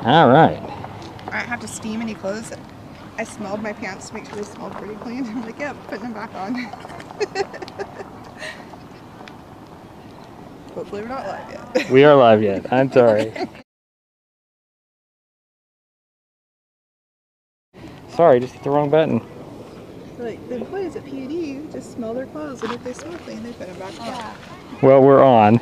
All right. I don't have to steam any clothes. I smelled my pants to make sure they smelled pretty clean. I'm like, yep, putting them back on. Hopefully we're not live yet. We are live yet. I'm sorry. Sorry, just hit the wrong button. Like, the employees at PUD just smell their clothes, and if they smell clean, they put them back on. Well, we're on.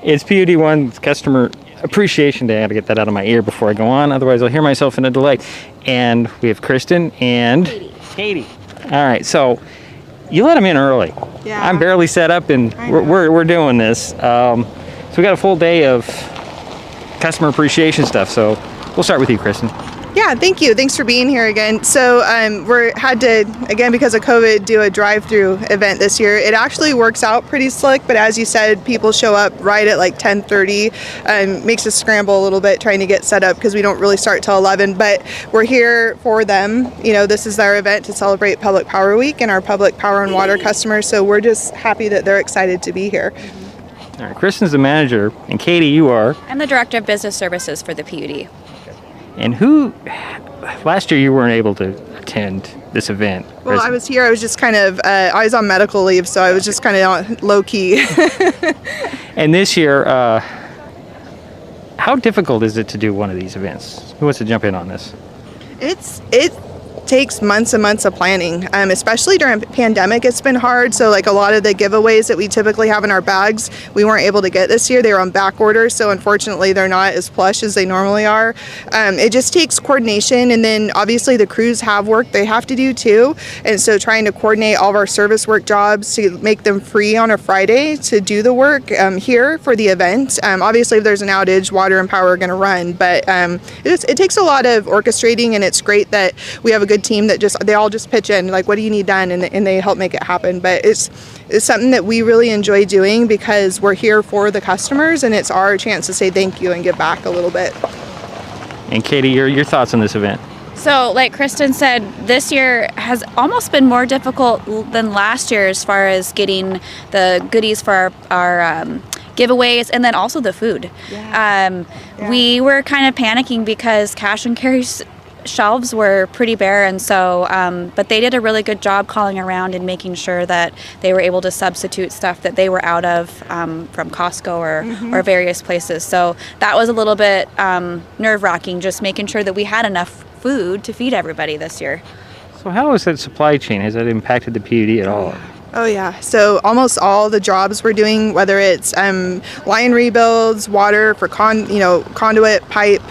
It's PUD 1's Customer Appreciation Day. I gotta get that out of my ear before I go on, otherwise I'll hear myself in a delay. And we have Kristen and Katie. All right, so you let them in early. Yeah. I'm barely set up, and we're doing this. So we got a full day of customer appreciation stuff. So we'll start with you, Kristen. Yeah, thank you. Thanks for being here again. So we had to, again, because of COVID, do a drive-through event this year. It actually works out pretty slick, but as you said, people show up right at like 10:30. Makes us scramble a little bit trying to get set up because we don't really start till 11, but we're here for them. You know, this is our event to celebrate Public Power Week and our public power and water customers, so we're just happy that they're excited to be here. All right, Kristen's the manager, and Katie, you are? I'm the Director of Business Services for the PUD. And last year you weren't able to attend this event. Well, I was here, I was just kind of, I was on medical leave, so I was just kind of low key. And this year, how difficult is it to do one of these events? Who wants to jump in on this? It takes months and months of planning, especially during pandemic. It's been hard, so like a lot of the giveaways that we typically have in our bags we weren't able to get this year. They were on back order, so unfortunately they're not as plush as they normally are. It just takes coordination, and then obviously the crews have work they have to do too, and so trying to coordinate all of our service work jobs to make them free on a Friday to do the work here for the event. Obviously if there's an outage, water and power are going to run, but it takes a lot of orchestrating, and it's great that we have a good team that they all just pitch in, like, what do you need done, and they help make it happen. But it's something that we really enjoy doing because we're here for the customers, and it's our chance to say thank you and give back a little bit. And Katie, your thoughts on this event? So, like Kristen said, this year has almost been more difficult than last year as far as getting the goodies for our giveaways, and then also the food. Yeah. We were kind of panicking because cash and carry shelves were pretty bare, and so but they did a really good job calling around and making sure that they were able to substitute stuff that they were out of from Costco or various places. So that was a little bit nerve-wracking, just making sure that we had enough food to feed everybody this year. So how is that supply chain? Has that impacted the PUD at all? Oh yeah, so almost all the jobs we're doing, whether it's line rebuilds, water for conduit, pipe,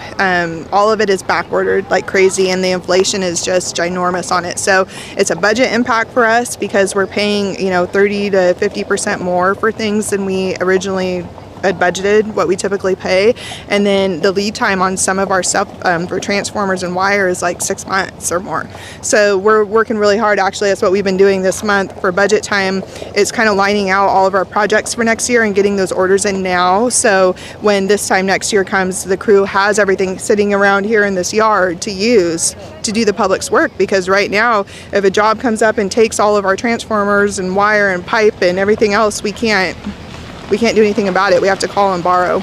all of it is back ordered like crazy, and the inflation is just ginormous on it. So it's a budget impact for us because we're paying 30 to 50% more for things than we originally had budgeted, what we typically pay, and then the lead time on some of our stuff for transformers and wire is like 6 months or more. So we're working really hard. Actually, that's what we've been doing this month for budget time, is kind of lining out all of our projects for next year and getting those orders in now, so when this time next year comes, the crew has everything sitting around here in this yard to use to do the public's work. Because right now, if a job comes up and takes all of our transformers and wire and pipe and everything else, we can't do anything about it. We have to call and borrow.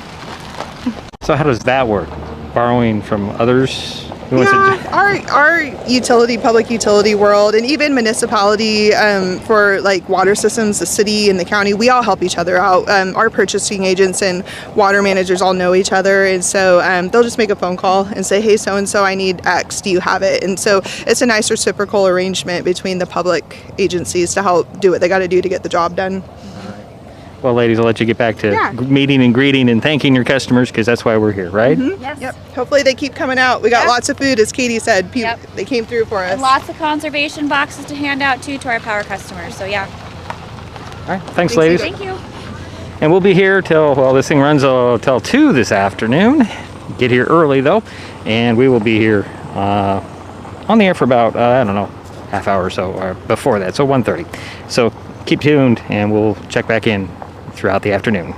So how does that work? Borrowing from others? Our public utility world, and even municipality for like water systems, the city and the county, we all help each other out. Our purchasing agents and water managers all know each other, and so they'll just make a phone call and say, hey, so-and-so, I need X, do you have it? And so it's a nice reciprocal arrangement between the public agencies to help do what they got to do to get the job done. Well, ladies, I'll let you get back to meeting and greeting and thanking your customers, because that's why we're here, right? Mm-hmm. Yes. Yep. Hopefully they keep coming out. We got lots of food, as Katie said. They came through for us. And lots of conservation boxes to hand out too to our power customers. So yeah. All right. Thanks ladies. Thank you. And we'll be here till, well, this thing runs till 2 this afternoon. Get here early though, and we will be here on the air for about I don't know, half hour or so before that, so 1:30. So keep tuned, and we'll check back in throughout the afternoon.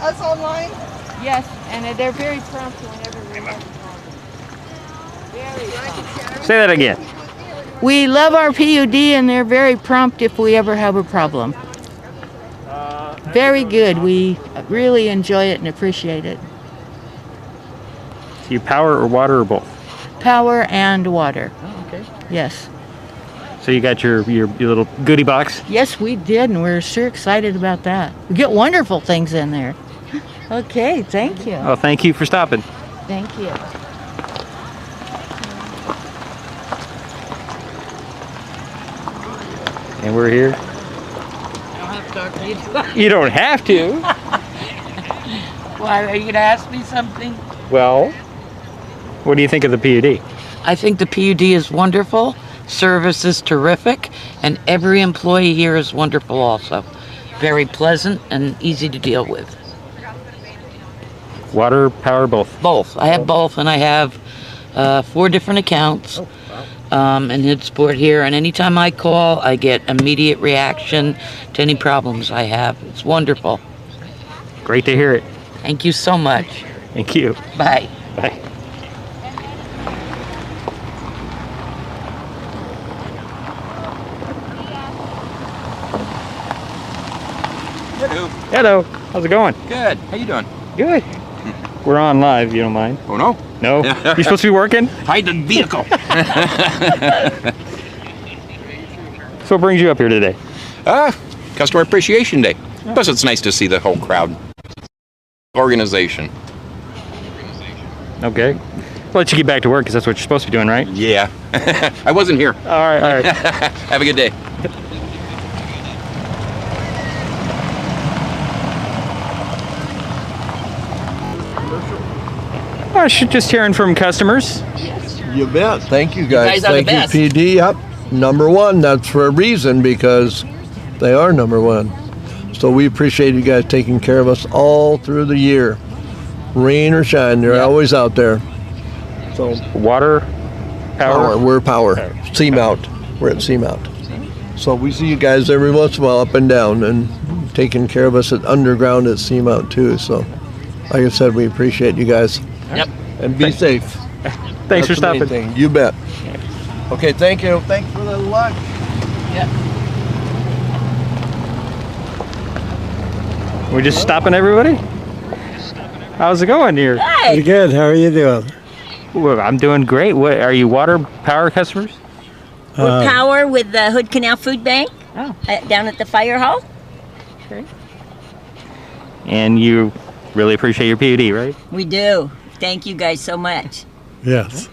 us online? Yes, and they're very prompt whenever we have a problem. Very prompt. Say that again. We love our PUD and they're very prompt if we ever have a problem. Very good. We really enjoy it and appreciate it. Do you power or water or both? Power and water. Oh, okay. Yes. So you got your little goodie box? Yes, we did, and we're sure excited about that. We get wonderful things in there. Okay, thank you. Well, thank you for stopping. Thank you. And we're here. I don't have to talk to you. You don't have to. Why, are you going to ask me something? Well, what do you think of the PUD? I think the PUD is wonderful, service is terrific, and every employee here is wonderful also. Very pleasant and easy to deal with. Water, power, both? Both. I have both, and I have 4 different accounts in Hidsport here, and anytime I call, I get immediate reaction to any problems I have. It's wonderful. Great to hear it. Thank you so much. Thank you. Bye. Bye. Hello. Hello. How's it going? Good. How you doing? Good. We're on live, you don't mind? Oh no. No? You're supposed to be working? Hide the vehicle. So what brings you up here today? Customer Appreciation Day. Plus, it's nice to see the whole crowd. Organization. Okay. I'll let you get back to work because that's what you're supposed to be doing, right? Yeah. I wasn't here. All right, all right. Have a good day. I should just hearing from customers. You bet. Thank you guys. guys are the Thank best. you, PD. Yep. Number one. That's for a reason because they are number one. So we appreciate you guys taking care of us all through the year. Rain or shine, they're always out there. So Water, power. We're power. Seamount. We're at Seamount. So we see you guys every once in a while up and down and taking care of us at underground at Seamount too. So like I said, we appreciate you guys. Yep. And be safe. Thanks for That's the main stopping. thing. You bet. Okay, thank you. Thanks for the lunch. We're just stopping everybody? How's it going here? Pretty good. How are you doing? Well, I'm doing great. What are you, water, power customers? We're power with the Hood Canal Food Bank down at the fire hall. And you really appreciate your PUD, right? We do. Thank you guys so much. Yes.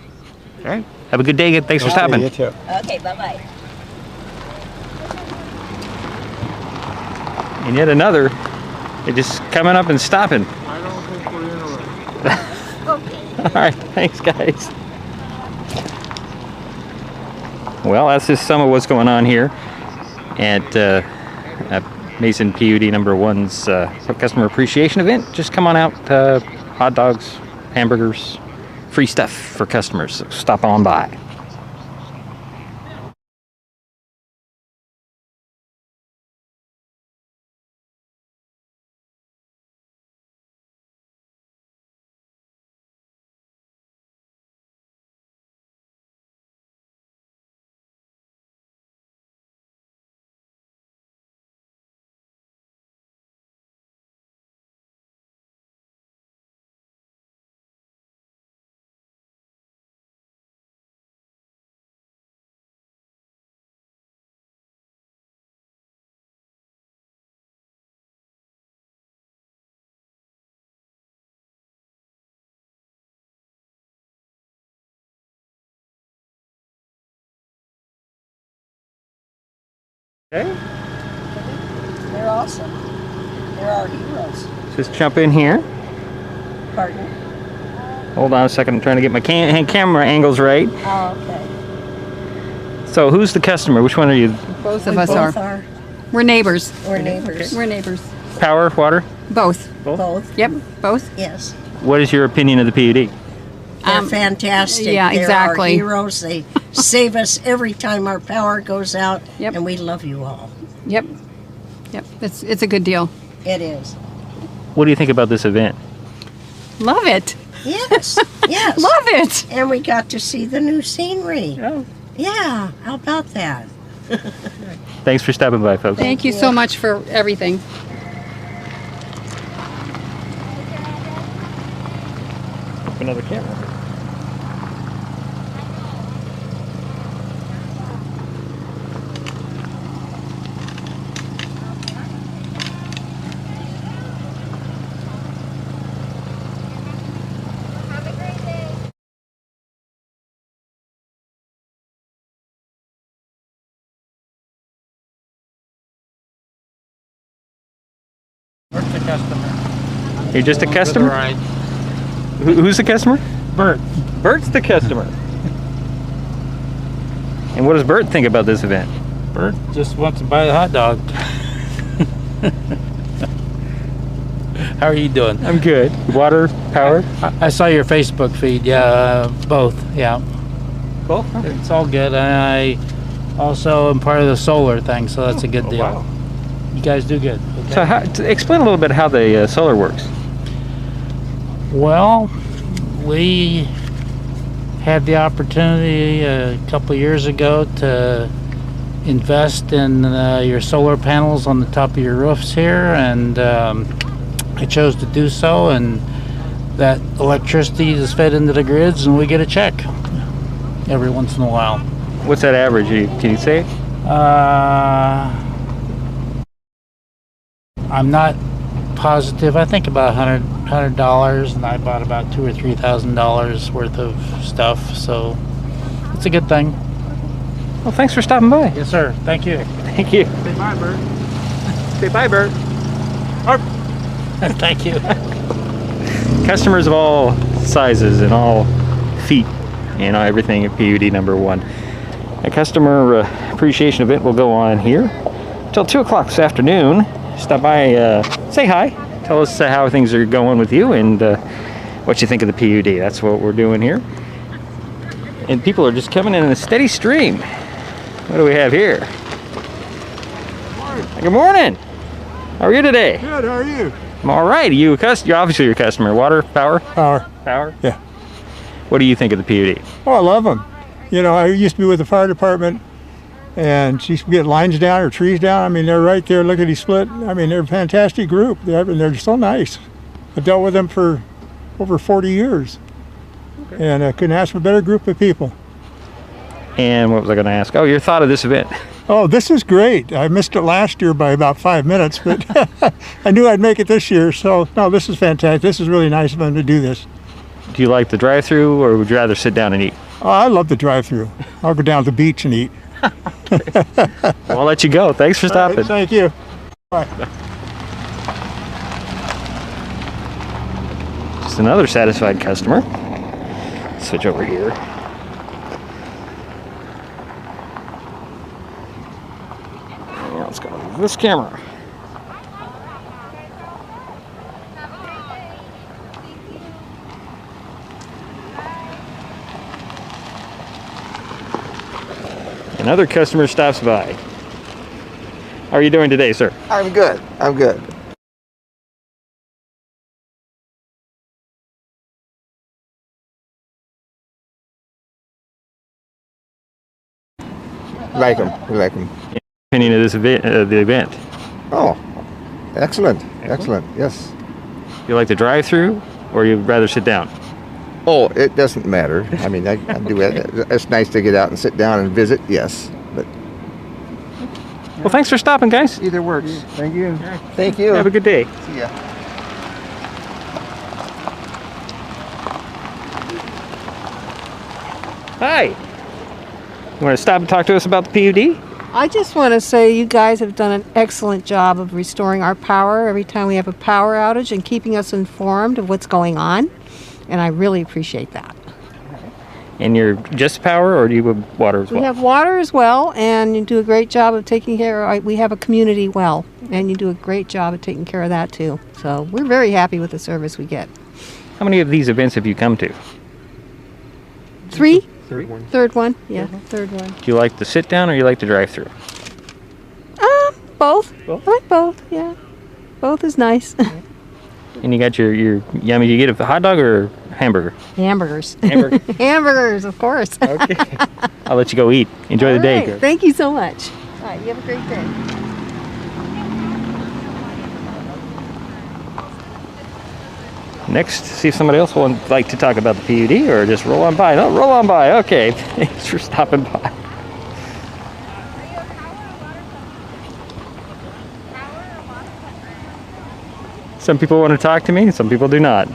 All right. Have a good day. Thanks for stopping. You too. Okay, bye-bye. And yet another. They're just coming up and stopping. I don't think we're interested. All right. Thanks, guys. Well, that's just some of what's going on here at Mason PUD number 1's customer appreciation event. Just come on out. Hot dogs, hamburgers, free stuff for customers. So stop on by. Okay. They're awesome. They're our heroes. Just jump in here. Pardon? Hold on a second. I'm trying to get my camera angles right. Oh, okay. So who's the customer? Which one are you? Both of us are. We're neighbors. We're neighbors. We're neighbors. Power, water? Both. Both. Yep, both. Yes. What is your opinion of the PUD? They're fantastic. yeah, exactly. They're our heroes. They save us every time our power goes out. Yep. And we love you all. Yep. Yep. It's a good deal. It is. What do you think about this event? Love it. Yes, yes. Love it. And we got to see the new scenery. Oh. Yeah, how about that? Thanks for stopping by, folks. Thank you so much for everything. Another camera. Bert's a customer. You're just a customer? Right. Who's the customer? Bert. Bert's the customer. And what does Bert think about this event? Bert just wants to buy the hot dog. How are you doing? I'm good. Water, power? I saw your Facebook feed. Yeah, both. Yeah. Cool. It's all good. I also am part of the solar thing, so that's a good deal. Wow. You guys do good. Okay? So explain a little bit how the solar works. Well, we had the opportunity a couple years ago to invest in your solar panels on the top of your roofs here, and I chose to do so, and that electricity is fed into the grids, and we get a check every once in a while. What's that average? Can you say? I'm not positive. I think about $100, and I bought about $2,000 or $3,000 worth of stuff, so it's a good thing. Well, thanks for stopping by. Yes, sir. Thank you. Thank you. Say bye, Bert. Say bye, Bert. Thank you. Customers of all sizes and all feet, and everything at PUD number 1. A customer appreciation event will go on here till 2 o'clock this afternoon. Stop by, say hi, tell us how things are going with you and what you think of the PUD. That's what we're doing here. And people are just coming in a steady stream. What do we have here? Good morning. How are you today? Good, how are you? I'm all right. You're obviously your customer. Water, power? Power. Power? Yeah. What do you think of the PUD? Oh, I love them. You know, I used to be with the fire department, and she used to get lines down or trees down. I mean, they're right there, lickety split. I mean, they're a fantastic group. They're so nice. I dealt with them for over 40 years. Okay. And I couldn't ask for a better group of people. And what was I going to ask? Oh, your thought of this event. Oh, this is great. I missed it last year by about 5 minutes, but I knew I'd make it this year. So, no, this is fantastic. This is really nice of them to do this. Do you like the drive-through, or would you rather sit down and eat? Oh, I love the drive-through. I'll go down to the beach and eat. Well, I'll let you go. Thanks for stopping. Right, thank you. Bye. Just another satisfied customer. Switch over here. Yeah, let's go with this camera. Another customer stops by. How are you doing today, sir? I'm good. I'm good. Like them. We like them. Opinion of this event, the event? Oh, excellent. Excellent. Yes. You like the drive-through, or you'd rather sit down? Oh, it doesn't matter. I mean, I do it. It's nice to get out and sit down and visit. Yes, but. Well, thanks for stopping, guys. Either works. Thank you. Thank you. Have a good day. See ya. Hi. You want to stop and talk to us about the PUD? I just want to say you guys have done an excellent job of restoring our power every time we have a power outage and keeping us informed of what's going on. And I really appreciate that. And you're just power, or do you have water as well? We have water as well, and you do a great job of taking care of, we have a community well, and you do a great job of taking care of that too. So we're very happy with the service we get. How many of these events have you come to? 3? Third one. Third one, yeah, third one. Do you like the sit down, or you like the drive through? Both. I like both, yeah. Both is nice. And you got your yummy. You get a hot dog or hamburger? Hamburgers. Hamburger. Hamburgers, of course. Okay. I'll let you go eat. Enjoy the day. All right. Thank you so much. All right, you have a great day. Next, see if somebody else would like to talk about the PUD or just roll on by. No, roll on by. Okay. Thanks for stopping by. Some people want to talk to me, some people do not.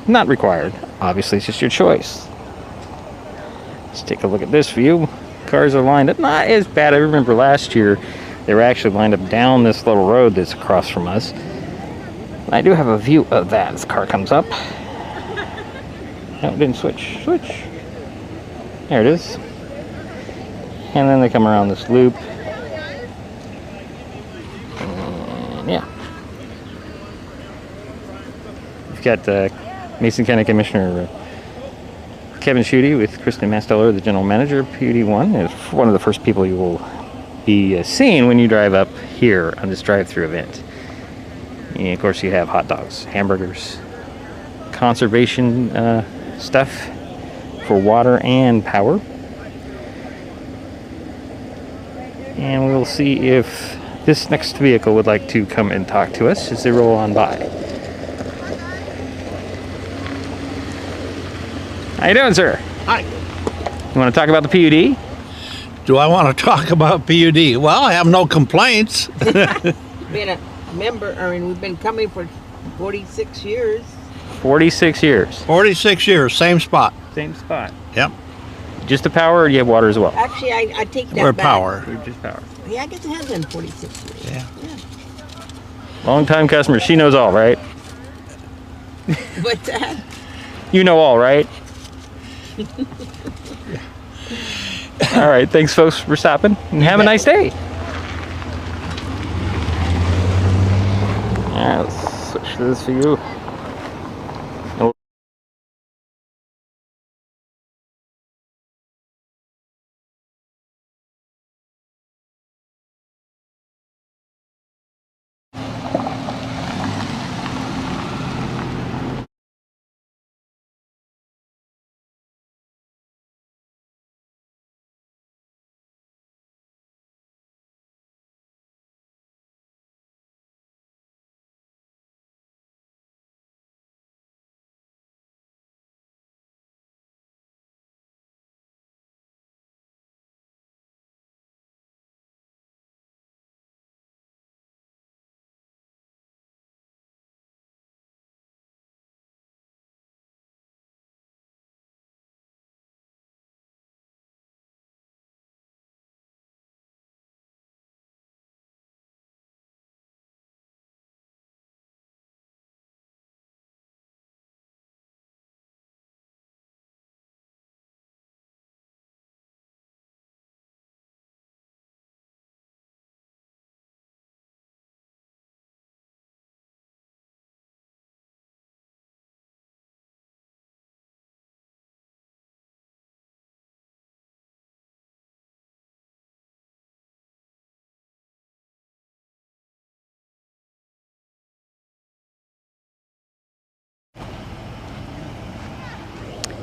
Not required. Obviously, it's just your choice. Let's take a look at this view. Cars are lined up. Not as bad. I remember last year they were actually lined up down this little road that's across from us. I do have a view of that as the car comes up. No, it didn't switch. Switch. There it is. And then they come around this loop. And yeah. We've got Mason County Commissioner Kevin Schutte with Kristen Masteller, the General Manager of PUD 1. Is one of the first people you will be seeing when you drive up here on this drive-through event. And of course you have hot dogs, hamburgers, conservation stuff for water and power. And we'll see if this next vehicle would like to come and talk to us as they roll on by. How you doing, sir? Hi. You want to talk about the PUD? Do I want to talk about PUD? Well, I have no complaints. Been a member, we've been coming for 46 years. 46 years. 46 years, same spot. Same spot. Yep. Just the power, or do you have water as well? Actually, I take that Or back. power. Or just power. Yeah, I guess it has been 46 years. Yeah. Long time customer. She knows all, right? What's that? You know all, right? All right. Thanks, folks, for stopping, and have a nice day. All right, let's switch to this view.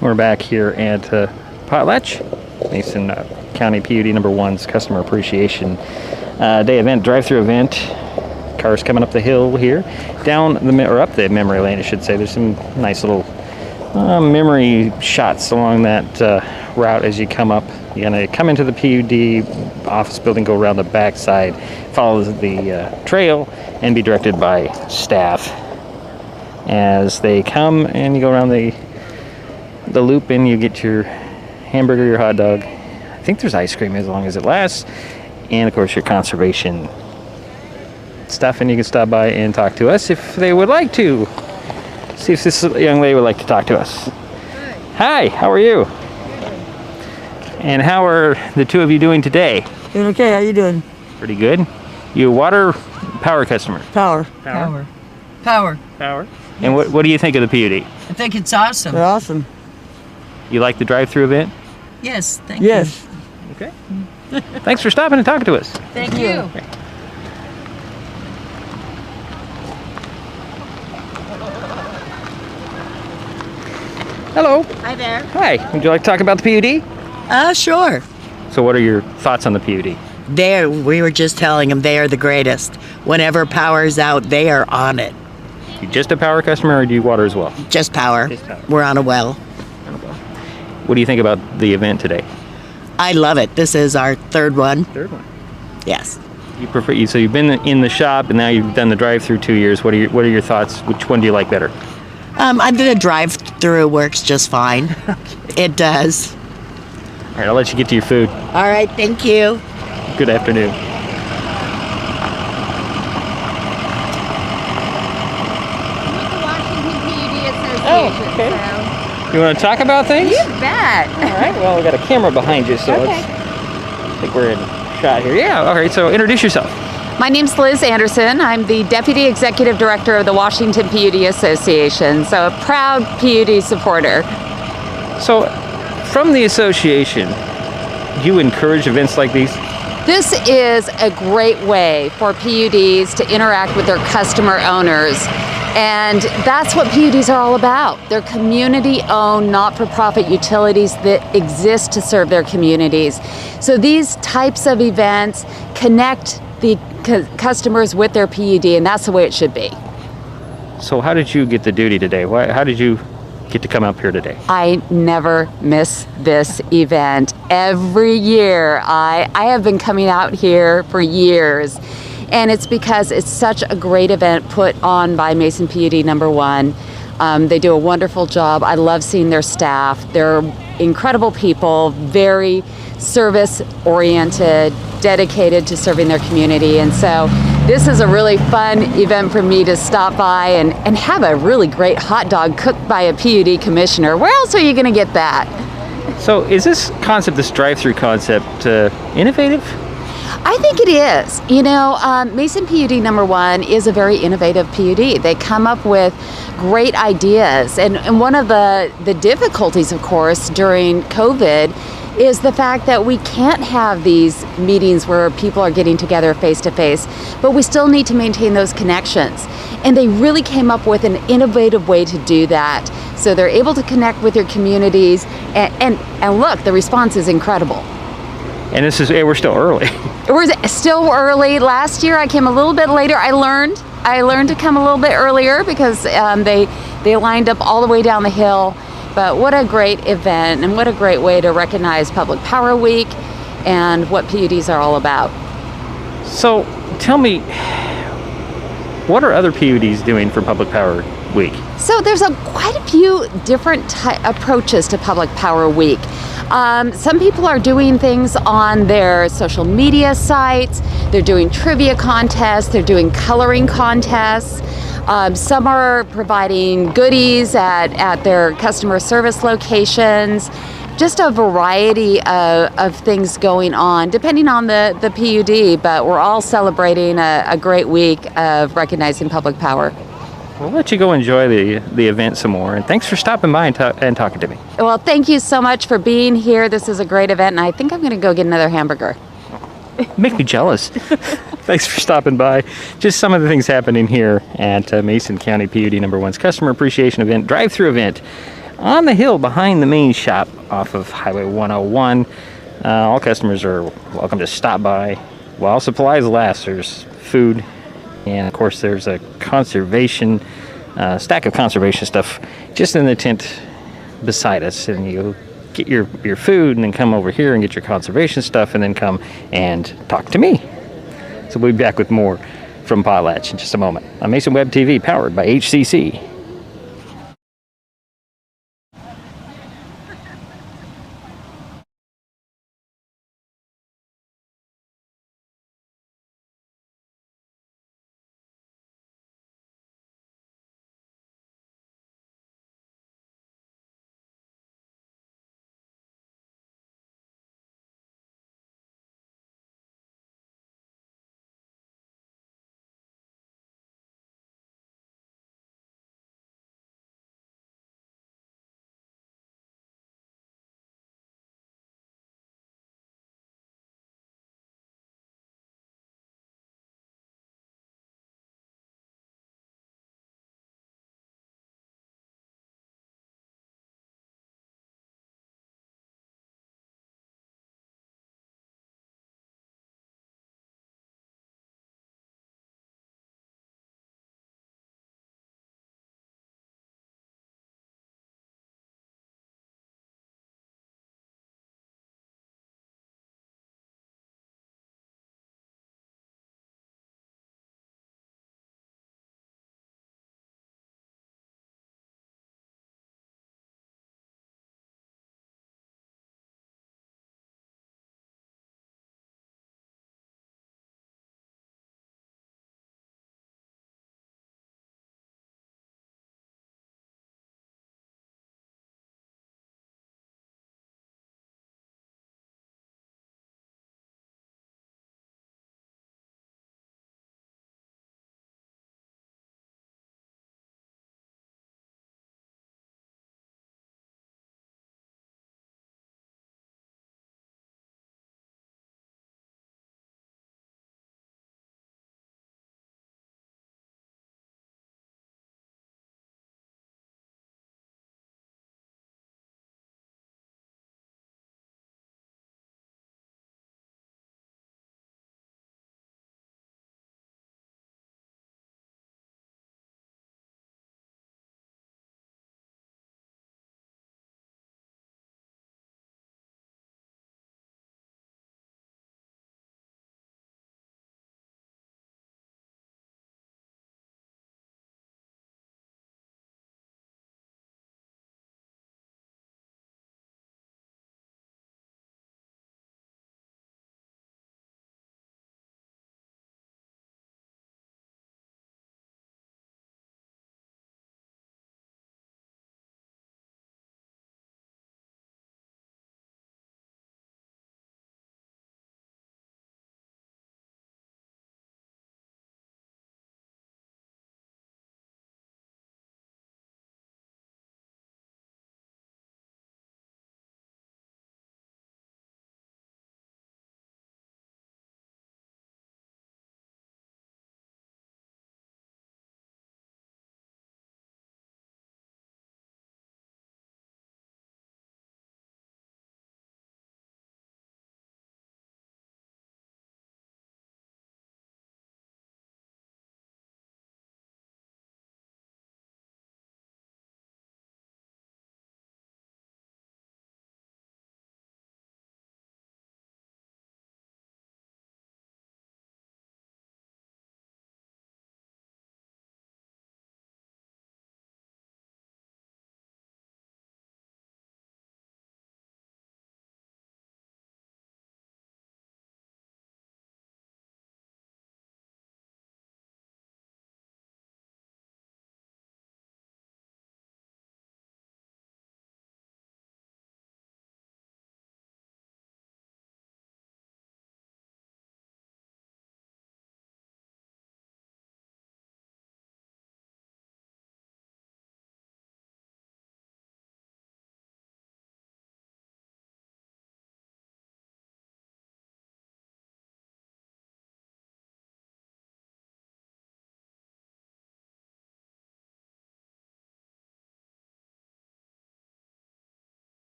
We're back here at Potlatch, Mason County PUD number 1's Customer Appreciation Day event, drive-through event. Cars coming up the hill here, down the or up the memory lane, I should say. There's some nice little memory shots along that route as you come up. You're gonna come into the PUD office building, go around the back side, follow the trail, and be directed by staff as they come, and you go around the loop and you get your hamburger, your hot dog. I think there's ice cream as long as it lasts, and of course your conservation stuff. And you can stop by and talk to us if they would like to. See if this young lady would like to talk to us. Hi, how are you? And how are the two of you doing today? Doing okay. How you doing? Pretty good. You a water power customer? Power. Power. Power. Power. And what do you think of the PUD? I think it's awesome. They're awesome. You like the drive-through event? Yes. Thank you. Yes. Okay. Thanks for stopping and talking to us. Thank you. Hello. Hi there. Hi. Would you like to talk about the PUD? Sure. So what are your thoughts on the PUD? We were just telling them they are the greatest. Whenever power's out, they are on it. You just a power customer or do you water as well? Just power. Just power. We're on a well. What do you think about the event today? I love it. This is our third one. Third one. Yes. So you've been in the shop and now you've done the drive-through 2 years. What are your thoughts? Which one do you like better? I did a drive-through. Works just fine. It does. All right, I'll let you get to your food. All right. Thank you. Good afternoon. Oh, okay. You want to talk about things? You bet. All right. Well, we got a camera behind you, so Okay. I think we're in shot here. Yeah. All right. So introduce yourself. My name's Liz Anderson. I'm the Deputy Executive Director of the Washington PUD Association, so a proud PUD supporter. So, from the association, do you encourage events like these? This is a great way for PUDs to interact with their customer owners. And that's what PUDs are all about. They're community-owned, not-for-profit utilities that exist to serve their communities. So these types of events connect the customers with their PUD, and that's the way it should be. So how did you get the duty today? How did you get to come up here today? I never miss this event. Every year, I have been coming out here for years. And it's because it's such a great event put on by Mason PUD No. 1. They do a wonderful job. I love seeing their staff. They're incredible people, very service-oriented, dedicated to serving their community. And so this is a really fun event for me to stop by and have a really great hot dog cooked by a PUD commissioner. Where else are you going to get that? So is this concept, this drive-through concept, innovative? I think it is. You know, Mason PUD No. 1 is a very innovative PUD. They come up with great ideas. And one of the difficulties, of course, during COVID is the fact that we can't have these meetings where people are getting together face to face, but we still need to maintain those connections. And they really came up with an innovative way to do that. So they're able to connect with their communities. And look, the response is incredible. And we're still early. We're still early. Last year I came a little bit later. I learned to come a little bit earlier because they lined up all the way down the hill. But what a great event and what a great way to recognize Public Power Week and what PUDs are all about. So tell me, what are other PUDs doing for Public Power Week? So there's quite a few different approaches to Public Power Week. Some people are doing things on their social media sites. They're doing trivia contests. They're doing coloring contests. Some are providing goodies at their customer service locations. Just a variety of things going on, depending on the PUD, but we're all celebrating a great week of recognizing public power. We'll let you go enjoy the event some more, and thanks for stopping by and talking to me. Well, thank you so much for being here. This is a great event, and I think I'm going to go get another hamburger. Make me jealous. Thanks for stopping by. Just some of the things happening here at Mason County PUD No. 1's Customer Appreciation Event, drive-through event on the hill behind the main shop off of Highway 101. All customers are welcome to stop by while supplies last. There's food, and of course there's a conservation stack of conservation stuff just in the tent beside us, and you get your food and then come over here and get your conservation stuff and then come and talk to me. So we'll be back with more from Potlatch in just a moment on Mason Web TV, powered by HCC.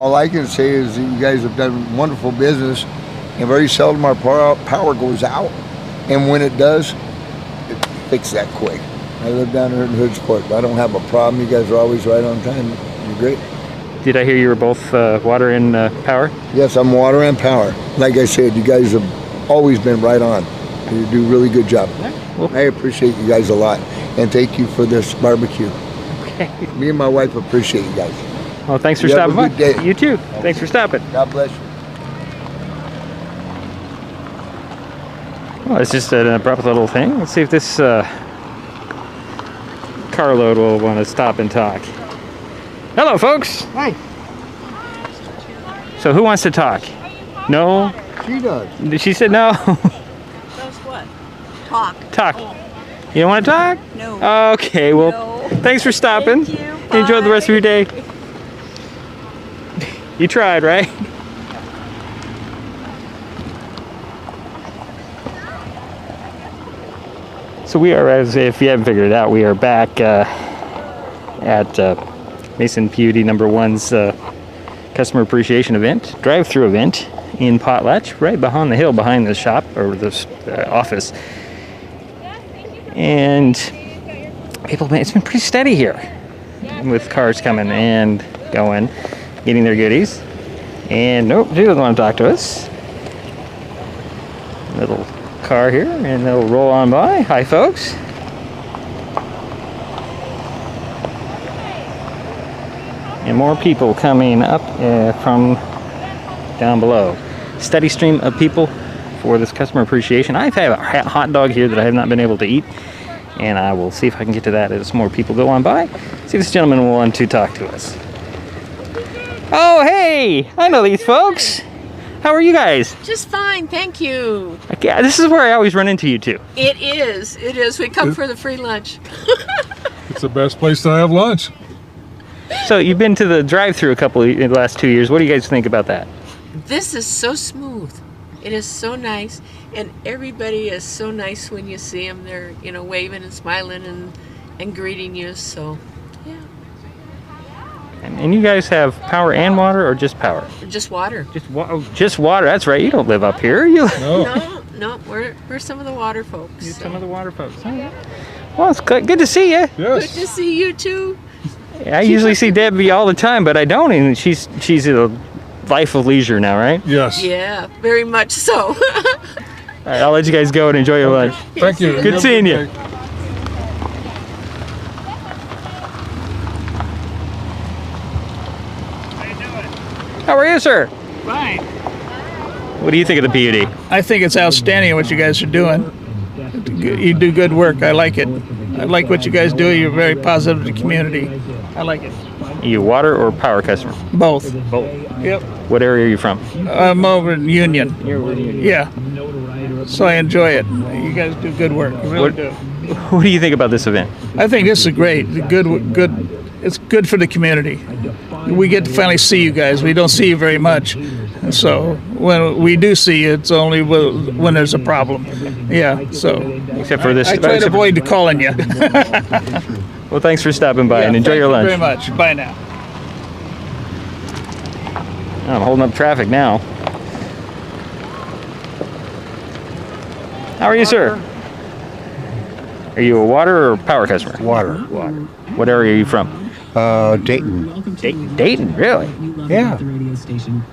All I can say is that you guys have done wonderful business, and very seldom our power goes out. And when it does, it fixes that quick. I live down here in Hoodsport, but I don't have a problem. You guys are always right on time. You're great. Did I hear you were both water and power? Yes, I'm water and power. Like I said, you guys have always been right on. You do a really good job. I appreciate you guys a lot, and thank you for this barbecue. Okay. Me and my wife appreciate you guys. Well, thanks for You have stopping a by. good day. You too. Thanks for stopping. God bless you. Well, it's just an abrupt little thing. Let's see if this carload will want to stop and talk. Hello, folks. Hi. So who wants to talk? No? She does. She said no. Does what? Talk. Talk. You don't want to talk? No. Okay, well, thanks for stopping. Thank you. Enjoy the rest of your day. You tried, right? So we are, as if you haven't figured it out, we are back at Mason PUD No. 1's customer appreciation event, drive-through event in Potlatch, right behind the hill, behind the shop or the office. And people, it's been pretty steady here with cars coming and going, getting their goodies. And nope, she doesn't want to talk to us. Little car here, and they'll roll on by. Hi, folks. And more people coming up from down below. Steady stream of people for this customer appreciation. I've had a hot dog here that I have not been able to eat, and I will see if I can get to that as more people go on by. See if this gentleman will want to talk to us. Oh, hey! I know these folks. How are you guys? Just fine, thank you. Yeah, this is where I always run into you two. It is. We come for the free lunch. It's the best place to have lunch. So you've been to the drive-through in the last 2 years. What do you guys think about that? This is so smooth. It is so nice, and everybody is so nice when you see them. They're, waving and smiling and greeting you. So, yeah. And you guys have power and water, or just power? Just water. Just water. That's right. You don't live up here. You. No. We're some of the water folks. You're some of the water folks. Oh, yeah. Well, it's good to see you. Yes. Good to see you too. I usually see Debbie all the time, but I don't. And she's a life of leisure now, right? Yes. Yeah, very much so. All right, I'll let you guys go and enjoy your lunch. Thank you. Good seeing you. How are you, sir? Fine. What do you think of the PUD? I think it's outstanding what you guys are doing. You do good work. I like it. I like what you guys do. You're very positive to the community. I like it. Are you a water or power customer? Both. Both. Yep. What area are you from? I'm over in Union. You're over in Union. Yeah. So I enjoy it. You guys do good work. You really do. What do you think about this event? I think this is great. Good. It's good for the community. We get to finally see you guys. We don't see you very much. So when we do see you, it's only when there's a problem. Yeah, so. Except for this. I try to avoid calling you. Well, thanks for stopping by and enjoy your lunch. Thank you very much. Bye now. I'm holding up traffic now. How are you, sir? Are you a water or power customer? Water. Water. What area are you from? Dayton. Dayton, really? Yeah.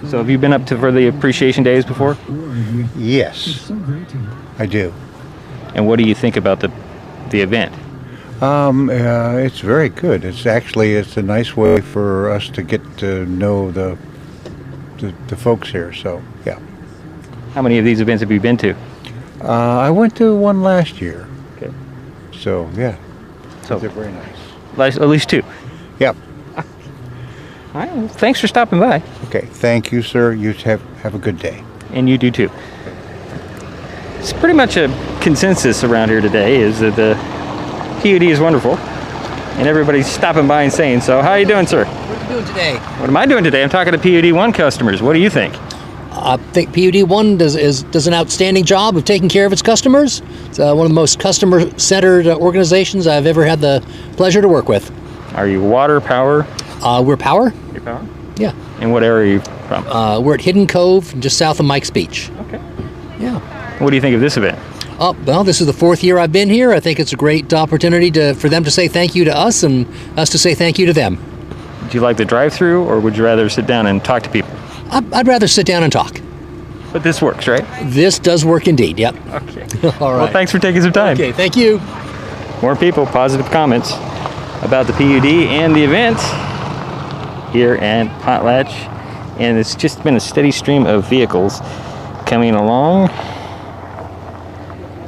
So have you been up for the appreciation days before? Yes, I do. And what do you think about the event? It's very good. It's a nice way for us to get to know the folks here. So yeah. How many of these events have you been to? I went to one last year. Okay. So yeah. So they're very nice. At least two. Yep. All right. Well, thanks for stopping by. Okay. Thank you, sir. You have a good day. And you do too. It's pretty much a consensus around here today is that the PUD is wonderful, and everybody's stopping by and saying so. How are you doing, sir? What are you doing today? What am I doing today? I'm talking to PUD 1 customers. What do you think? I think PUD 1 does an outstanding job of taking care of its customers. It's one of the most customer-centered organizations I've ever had the pleasure to work with. Are you water, power? We're power. You're power? Yeah. And what area are you from? We're at Hidden Cove, just south of Mike's Beach. Okay. Yeah. What do you think of this event? Oh, well, this is the 4th year I've been here. I think it's a great opportunity for them to say thank you to us and us to say thank you to them. Do you like the drive-through, or would you rather sit down and talk to people? I'd rather sit down and talk. But this works, right? This does work indeed, yep. Okay. All right. Well, thanks for taking some time. Okay, thank you. More people, positive comments about the PUD and the event here at Potlatch. And it's just been a steady stream of vehicles coming along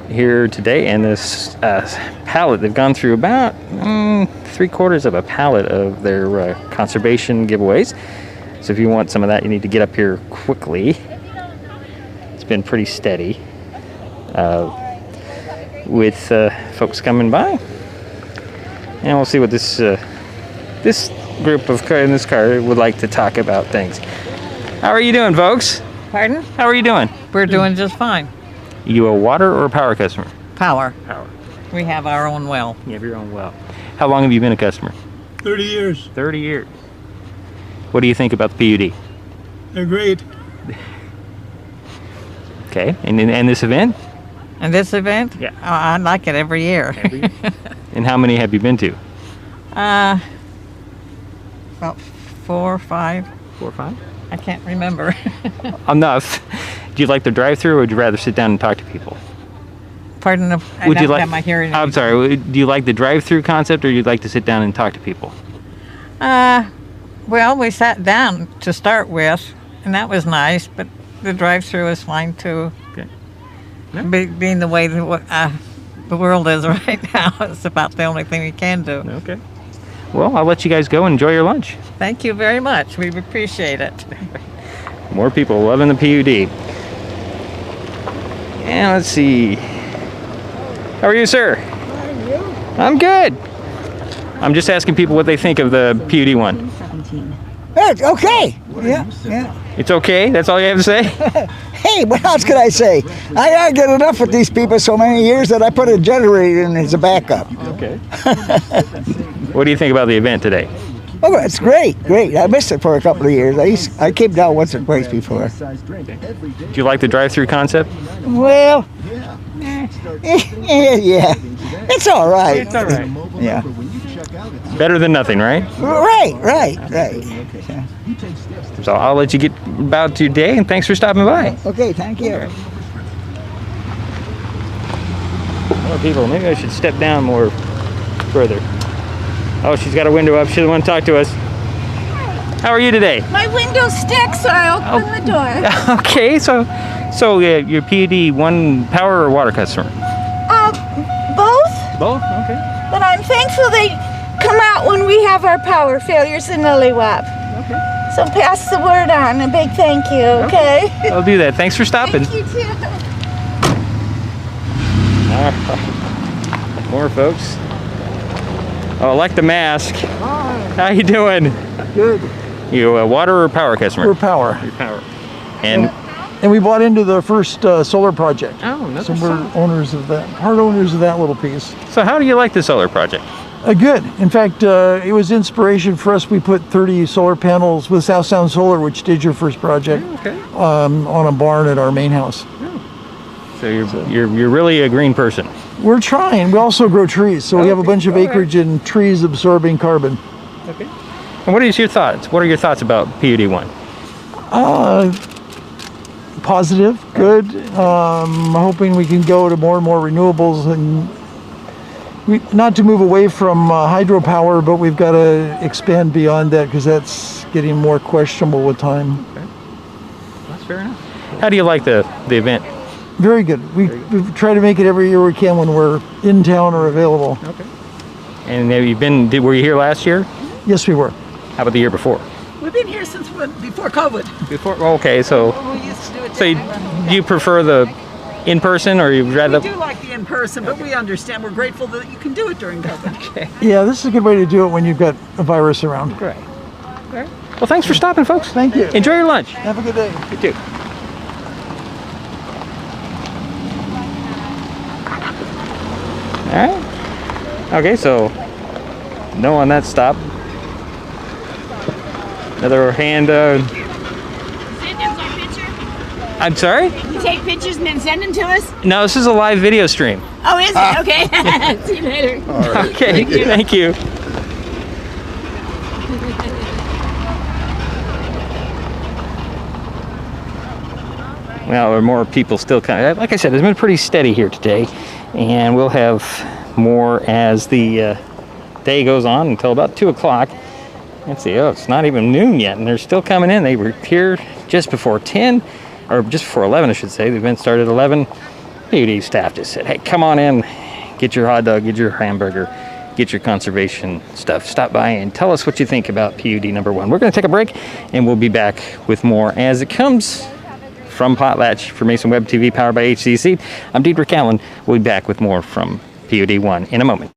here today. And this pallet, they've gone through about 3/4 of a pallet of their conservation giveaways. So if you want some of that, you need to get up here quickly. It's been pretty steady with folks coming by. And we'll see what this group in this car would like to talk about things. How are you doing, folks? Pardon? How are you doing? We're doing just fine. You a water or a power customer? Power. Power. We have our own well. You have your own well. How long have you been a customer? 30 years. 30 years. What do you think about the PUD? They're great. Okay, and this event? And this event? Yeah. Oh, I like it every year. Every year? And how many have you been to? About 4 or 5. 4 or 5? I can't remember. Enough. Do you like the drive-through, or would you rather sit down and talk to people? Pardon? I Would you don't like? have my hearing. I'm sorry. Do you like the drive-through concept, or you'd like to sit down and talk to people? Well, we sat down to start with, and that was nice, but the drive-through is fine too. Okay. Being the way the world is right now, it's about the only thing we can do. Okay. Well, I'll let you guys go and enjoy your lunch. Thank you very much. We appreciate it. More people loving the PUD. And let's see. How are you, sir? I'm good. I'm just asking people what they think of the PUD one. It's okay. Yeah. It's okay? That's all you have to say? Hey, what else could I say? I argued enough with these people so many years that I put a generator in as a backup. Okay. What do you think about the event today? Oh, it's great. I missed it for a couple of years. I came down once or twice before. Do you like the drive-through concept? Well, yeah. It's all right. It's all right. Yeah. Better than nothing, right? Right. So I'll let you get about your day, and thanks for stopping by. Okay, thank you. More people. Maybe I should step down more further. Oh, she's got a window up. She doesn't want to talk to us. How are you today? My window sticks, so I open the door. Okay, so your PUD one power or water customer? Both. Both? Okay. But I'm thankful they come out when we have our power failures in Lilywap. Okay. So pass the word on. A big thank you, okay? I'll do that. Thanks for stopping. Thank you too. All right. More folks. Oh, I like the mask. Hi. How you doing? Good. You a water or power customer? We're power. You're power. And we bought into the first solar project. Oh, no. So we're owners of that, part owners of that little piece. So how do you like the solar project? Good. In fact, it was inspiration for us. We put 30 solar panels with South Sound Solar, which did your first project, on a barn at our main house. So you're really a green person. We're trying. We also grow trees, so we have a bunch of acreage and trees absorbing carbon. Okay. And what are your thoughts? What are your thoughts about PUD1? Positive, good. I'm hoping we can go to more and more renewables, and not to move away from hydropower, but we've got to expand beyond that because that's getting more questionable with time. Okay. That's fair enough. How do you like the event? Very good. We try to make it every year we can when we're in town or available. Okay. And have you were you here last year? Yes, we were. How about the year before? We've been here since before COVID. Before? Okay, so We used to do it do you prefer the in-person, or you'd rather? We do like the in-person, but we understand. We're grateful that you can do it during COVID. Okay. Yeah, this is a good way to do it when you've got a virus around. Great. Okay. Well, thanks for stopping, folks. Thank you. Enjoy your lunch. Have a good day. You too. All right. Okay, so no on that stop. Another hand. I'm sorry? You take pictures and then send them to us? No, this is a live video stream. Oh, is it? Okay. See you later. Okay, thank you. Well, there are more people still coming. Like I said, it's been pretty steady here today, and we'll have more as the day goes on until about 2 o'clock. Let's see, oh, it's not even noon yet, and they're still coming in. They were here just before 10, or just before 11, I should say. The event started at 11. PUD staff just said, hey, come on in, get your hot dog, get your hamburger, get your conservation stuff. Stop by and tell us what you think about PUD number 1. We're going to take a break, and we'll be back with more as it comes from Potlatch for Mason Web TV, powered by HCC. I'm Diedrich Allen. We'll be back with more from PUD 1 in a moment.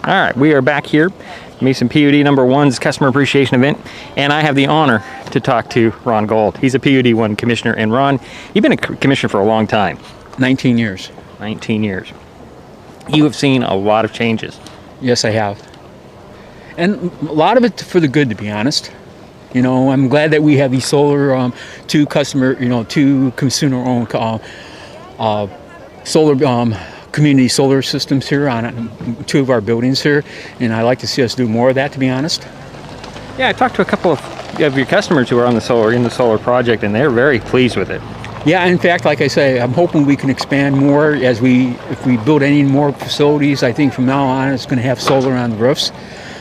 All right, we are back here Mason PUD number 1's customer appreciation event, and I have the honor to talk to Ron Gold. He's a PUD 1 commissioner, and Ron, you've been a commissioner for a long time. 19 years. 19 years. You have seen a lot of changes. Yes, I have. And a lot of it for the good, to be honest. You know, I'm glad that we have these solar, two consumer-owned solar community solar systems here on 2 of our buildings here, and I like to see us do more of that, to be honest. Yeah, I talked to a couple of your customers who are in the solar project, and they're very pleased with it. Yeah, in fact, like I say, I'm hoping we can expand more if we build any more facilities. I think from now on it's going to have solar on the roofs.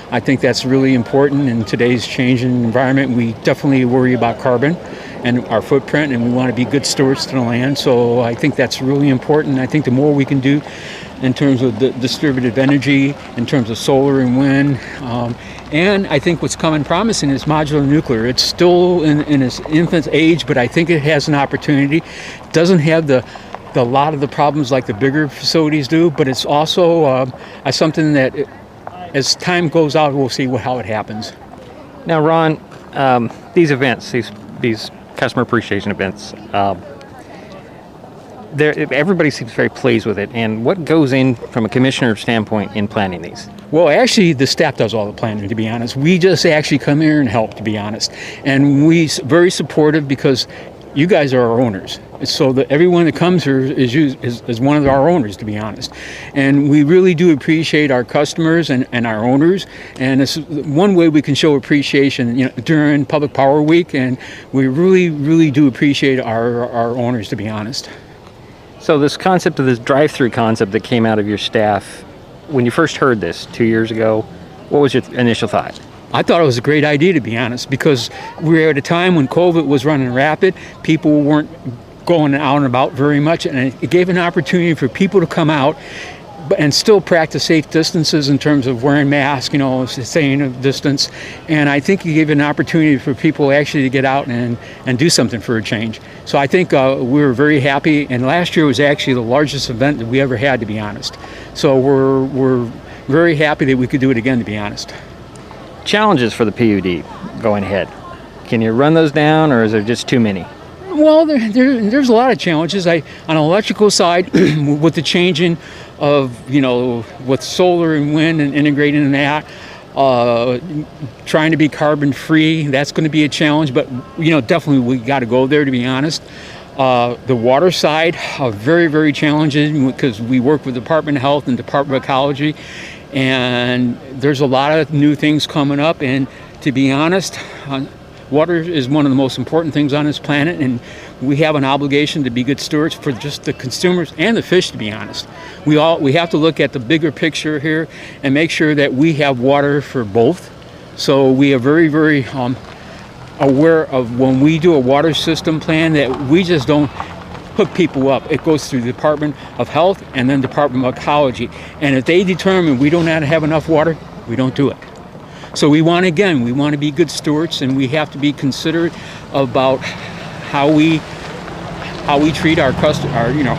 I think that's really important in today's changing environment. We definitely worry about carbon and our footprint, and we want to be good stewards to the land. So I think that's really important. I think the more we can do in terms of the distributed energy, in terms of solar and wind, and I think what's coming promising is modular nuclear. It's still in its infant age, but I think it has an opportunity. It doesn't have a lot of the problems like the bigger facilities do, but it's also something that, as time goes out, we'll see how it happens. Now, Ron, these events, these customer appreciation events, everybody seems very pleased with it. And what goes in from a commissioner standpoint in planning these? Well, actually, the staff does all the planning, to be honest. We just actually come here and help, to be honest. And we're very supportive because you guys are our owners. So that everyone that comes here is one of our owners, to be honest. And we really do appreciate our customers and our owners. And it's one way we can show appreciation, during Public Power Week. And we really, really do appreciate our owners, to be honest. So this concept of this drive-through concept that came out of your staff, when you first heard this 2 years ago, what was your initial thought? I thought it was a great idea, to be honest, because we were at a time when COVID was running rapid. People weren't going out and about very much, and it gave an opportunity for people to come out and still practice safe distances in terms of wearing masks, staying a distance. And I think it gave an opportunity for people actually to get out and do something for a change. So I think we were very happy, and last year was actually the largest event that we ever had, to be honest. So we're very happy that we could do it again, to be honest. Challenges for the PUD going ahead. Can you run those down, or is there just too many? Well, there's a lot of challenges. On the electrical side, with the changing of, with solar and wind and integrating in that, trying to be carbon free, that's going to be a challenge. But, definitely we got to go there, to be honest. The water side, very, very challenging because we work with the Department of Health and Department of Ecology. And there's a lot of new things coming up, and to be honest, water is one of the most important things on this planet, and we have an obligation to be good stewards for just the consumers and the fish, to be honest. We have to look at the bigger picture here and make sure that we have water for both. So we are very, very aware of when we do a water system plan that we just don't hook people up. It goes through the Department of Health and then Department of Ecology. And if they determine we don't have enough water, we don't do it. So we want to be good stewards, and we have to be considerate about how we treat our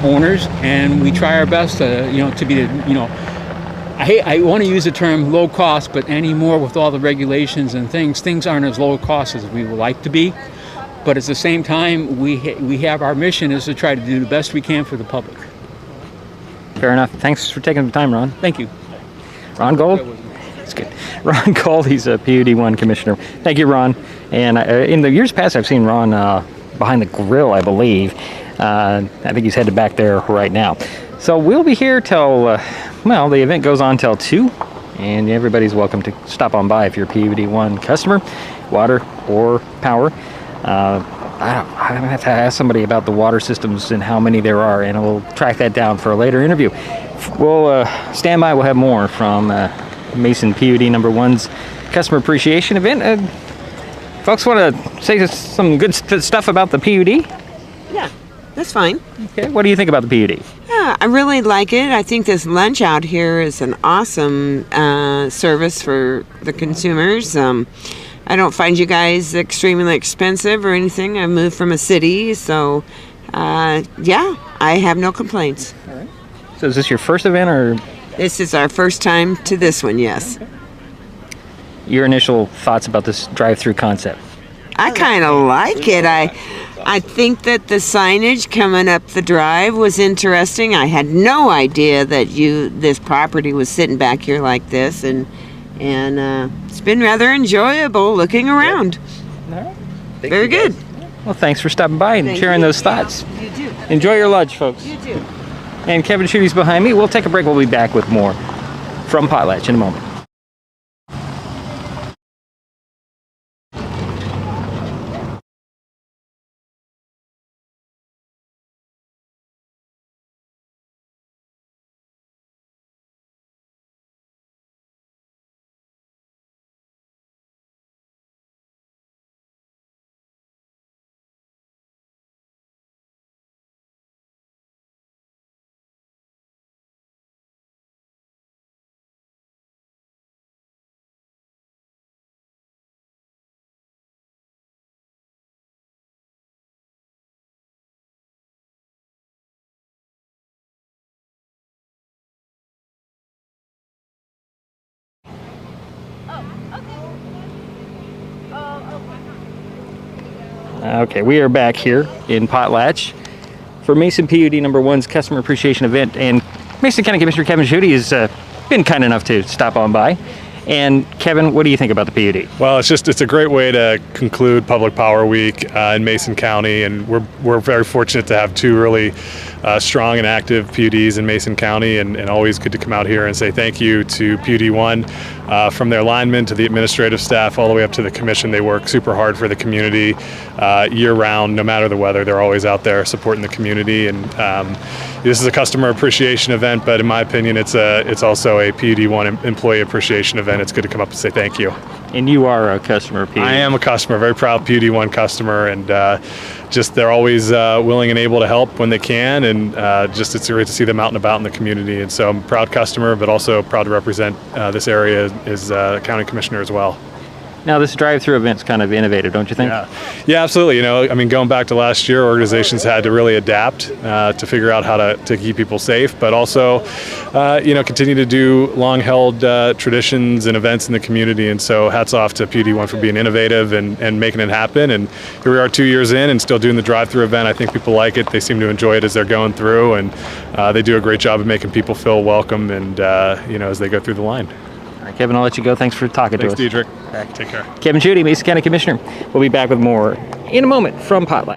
owners, and we try our best to be I want to use the term low cost, but anymore with all the regulations and things aren't as low cost as we would like to be. But at the same time, we have our mission is to try to do the best we can for the public. Fair enough. Thanks for taking the time, Ron. Thank you. Ron Gold? That's good. Ron Gold, he's a PUD 1 commissioner. Thank you, Ron. And in the years past, I've seen Ron behind the grill, I believe. I think he's headed back there right now. So we'll be here till, the event goes on till 2. And everybody's welcome to stop on by if you're a PUD 1 customer, water or power. I have to ask somebody about the water systems and how many there are, and we'll track that down for a later interview. We'll stand by. We'll have more from Mason PUD number 1's customer appreciation event. Folks want to say some good stuff about the PUD? Yeah, that's fine. Okay, what do you think about the PUD? Yeah, I really like it. I think this lunch out here is an awesome service for the consumers. I don't find you guys extremely expensive or anything. I moved from a city, so yeah, I have no complaints. All right. So is this your first event, or? This is our first time to this one, yes. Okay. your initial thoughts about this drive-through concept? I kind of like it. I think that the signage coming up the drive was interesting. I had no idea that this property was sitting back here like this, and it's been rather enjoyable looking around. All right. Very good. Well, thanks for stopping by and sharing those thoughts. You do. Enjoy your lunch, folks. You do. And Kevin Schuette's behind me. We'll take a break. We'll be back with more from Potlatch in a moment. Okay, we are back here in Potlatch for Mason PUD number 1's customer appreciation event, and Mason County Commissioner Kevin Schuette has been kind enough to stop on by. And Kevin, what do you think about the PUD? Well, it's a great way to conclude Public Power Week in Mason County, and we're very fortunate to have two really strong and active PUDs in Mason County, and always good to come out here and say thank you to PUD 1, from their linemen to the administrative staff all the way up to the commission. They work super hard for the community year round, no matter the weather. They're always out there supporting the community, and this is a customer appreciation event, but in my opinion, it's also a PUD 1 employee appreciation event. It's good to come up and say thank you. And you are a customer of PUD? I am a customer, very proud PUD 1 customer, and they're always willing and able to help when they can, and it's great to see them out and about in the community. And so I'm a proud customer, but also proud to represent this area as county commissioner as well. Now, this drive-through event's kind of innovative, don't you think? Yeah, absolutely. Going back to last year, organizations had to really adapt to figure out how to keep people safe, but also, continue to do long-held traditions and events in the community. And so hats off to PUD 1 for being innovative and making it happen. And here we are 2 years in and still doing the drive-through event. I think people like it. They seem to enjoy it as they're going through, and they do a great job of making people feel welcome and, as they go through the line. All right, Kevin, I'll let you go. Thanks for talking to us. Thanks, Diedrich. Take care. Kevin Schuette, Mason County Commissioner. We'll be back with more in a moment from Potlatch.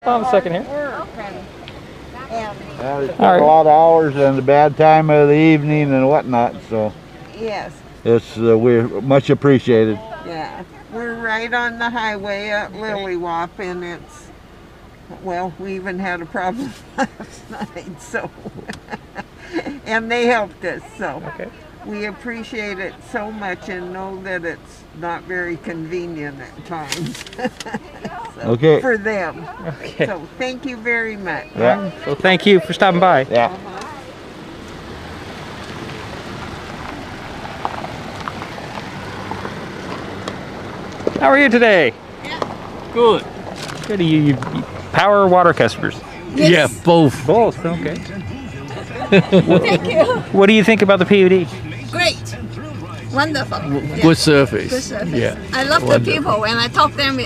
Hold on a second here. It's All right. a lot of hours and a bad time of the evening and whatnot, so Yes. it's we're much appreciated. Yeah. We're right on the highway at Lilywop, and it's, well, we even had a problem last night, so, and they helped us, so. Okay. We appreciate it so much and know that it's not very convenient at times. So, Okay. For them. Okay. So thank you very much. Yeah. So thank you for stopping by. Yeah. How are you today? Good. Good. Are you power or water customers? Yeah, both. Both. Okay. Thank you. What do you think about the PUD? Great. Wonderful. Good service. Good service. Yeah. I love Wonderful. the people when I talk to them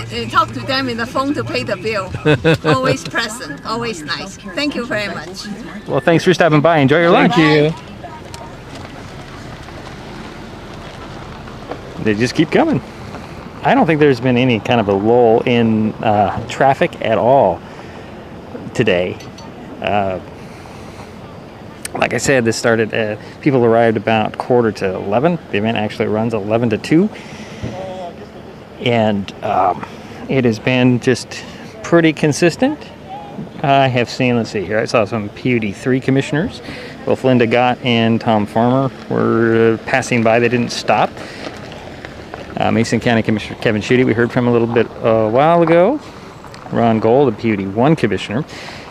in the phone to pay the bill. Always present, always nice. Thank you very much. Well, thanks for stopping by. Enjoy your lunch. Thank you. They just keep coming. I don't think there's been any kind of a lull in traffic at all today. Like I said, this started, people arrived about 11:15. The event actually runs 11 to 2. And it has been just pretty consistent. I have seen, let's see here, I saw some PUD 3 commissioners. Both Linda Gott and Tom Farmer were passing by. They didn't stop. Mason County Commissioner Kevin Schutte, we heard from a little bit a while ago. Ron Gold, the PUD 1 commissioner.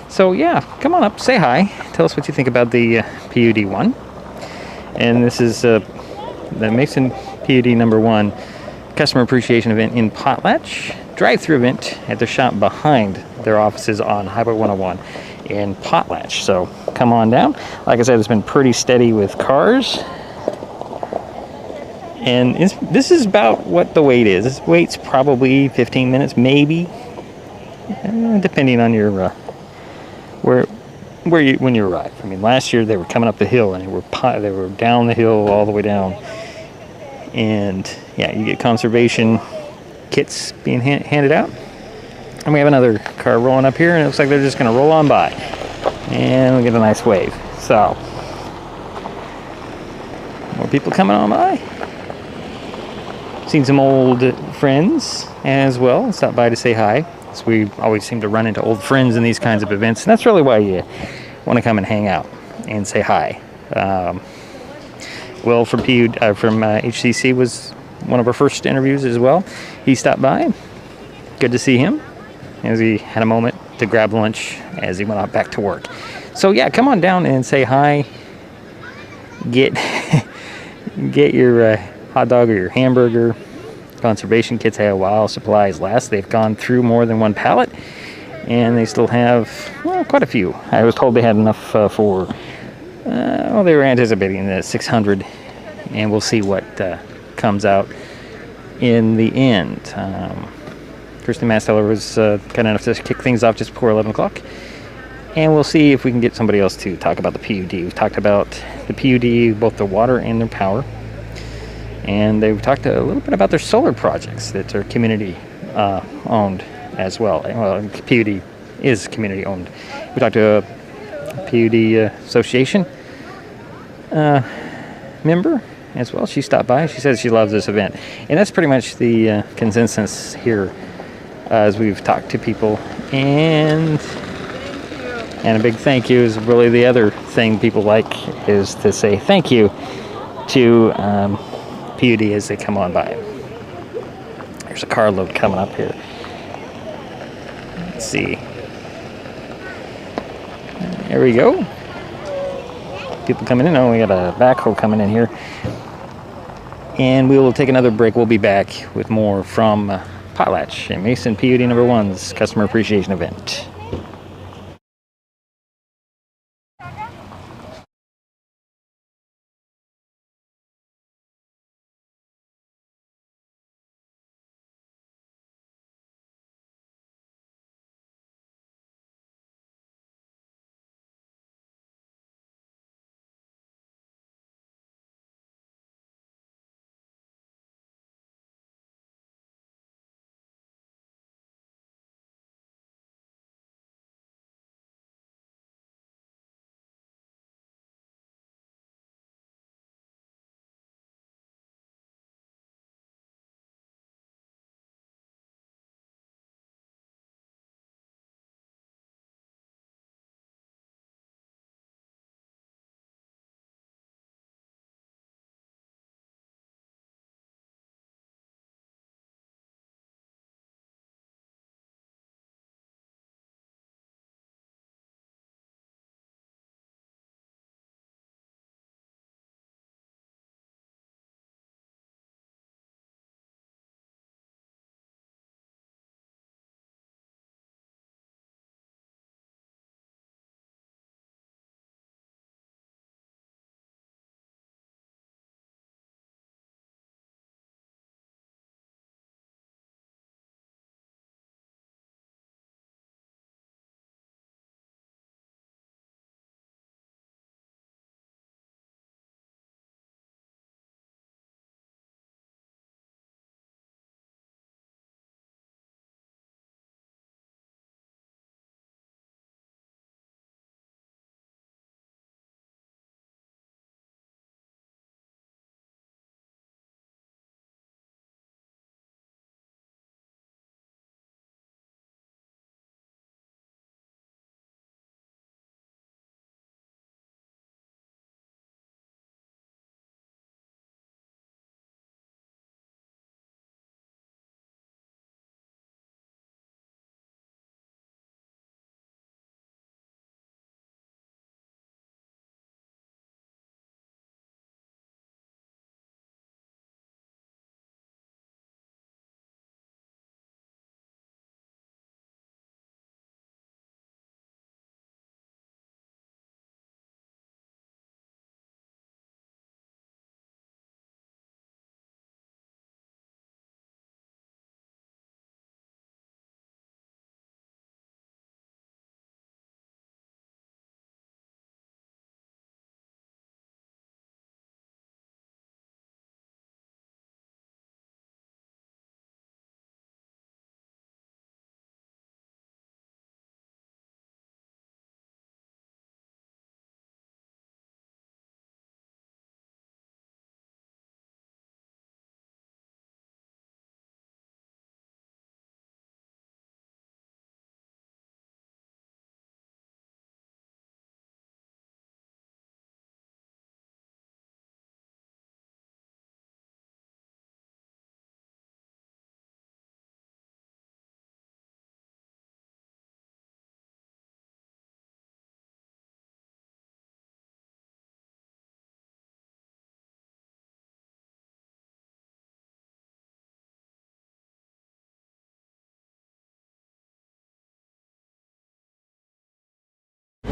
So yeah, come on up, say hi. Tell us what you think about the PUD 1. And this is the Mason PUD number 1 customer appreciation event in Potlatch. Drive-through event at their shop behind their offices on Highway 101 in Potlatch. So come on down. Like I said, it's been pretty steady with cars. And this is about what the wait is. This wait's probably 15 minutes, maybe, depending on your when you arrive. I mean, last year they were coming up the hill and they were down the hill all the way down. And yeah, you get conservation kits being handed out. And we have another car rolling up here, and it looks like they're just going to roll on by. And we get a nice wave. So more people coming on by. Seen some old friends as well. Stopped by to say hi. So we always seem to run into old friends in these kinds of events, and that's really why you want to come and hang out and say hi. Will from HCC was one of our first interviews as well. He stopped by. Good to see him as he had a moment to grab lunch as he went out back to work. So yeah, come on down and say hi. Get your hot dog or your hamburger. Conservation kits have while supplies last. They've gone through more than one pallet, and they still have, well, quite a few. I was told they had enough for, well, they were anticipating the 600, and we'll see what comes out in the end. Kristen Masteller was kind enough to kick things off just before 11 o'clock, and we'll see if we can get somebody else to talk about the PUD. We've talked about the PUD, both the water and their power. And they've talked a little bit about their solar projects that are community owned as well. Well, PUD is community owned. We talked to a PUD association member as well. She stopped by. She says she loves this event. And that's pretty much the consensus here as we've talked to people. And a big thank you is really the other thing people like, is to say thank you to PUD as they come on by. There's a carload coming up here. Let's see. There we go. People coming in. Oh, we got a backhoe coming in here. And we will take another break. We'll be back with more from Potlatch and Mason PUD number 1's customer appreciation event.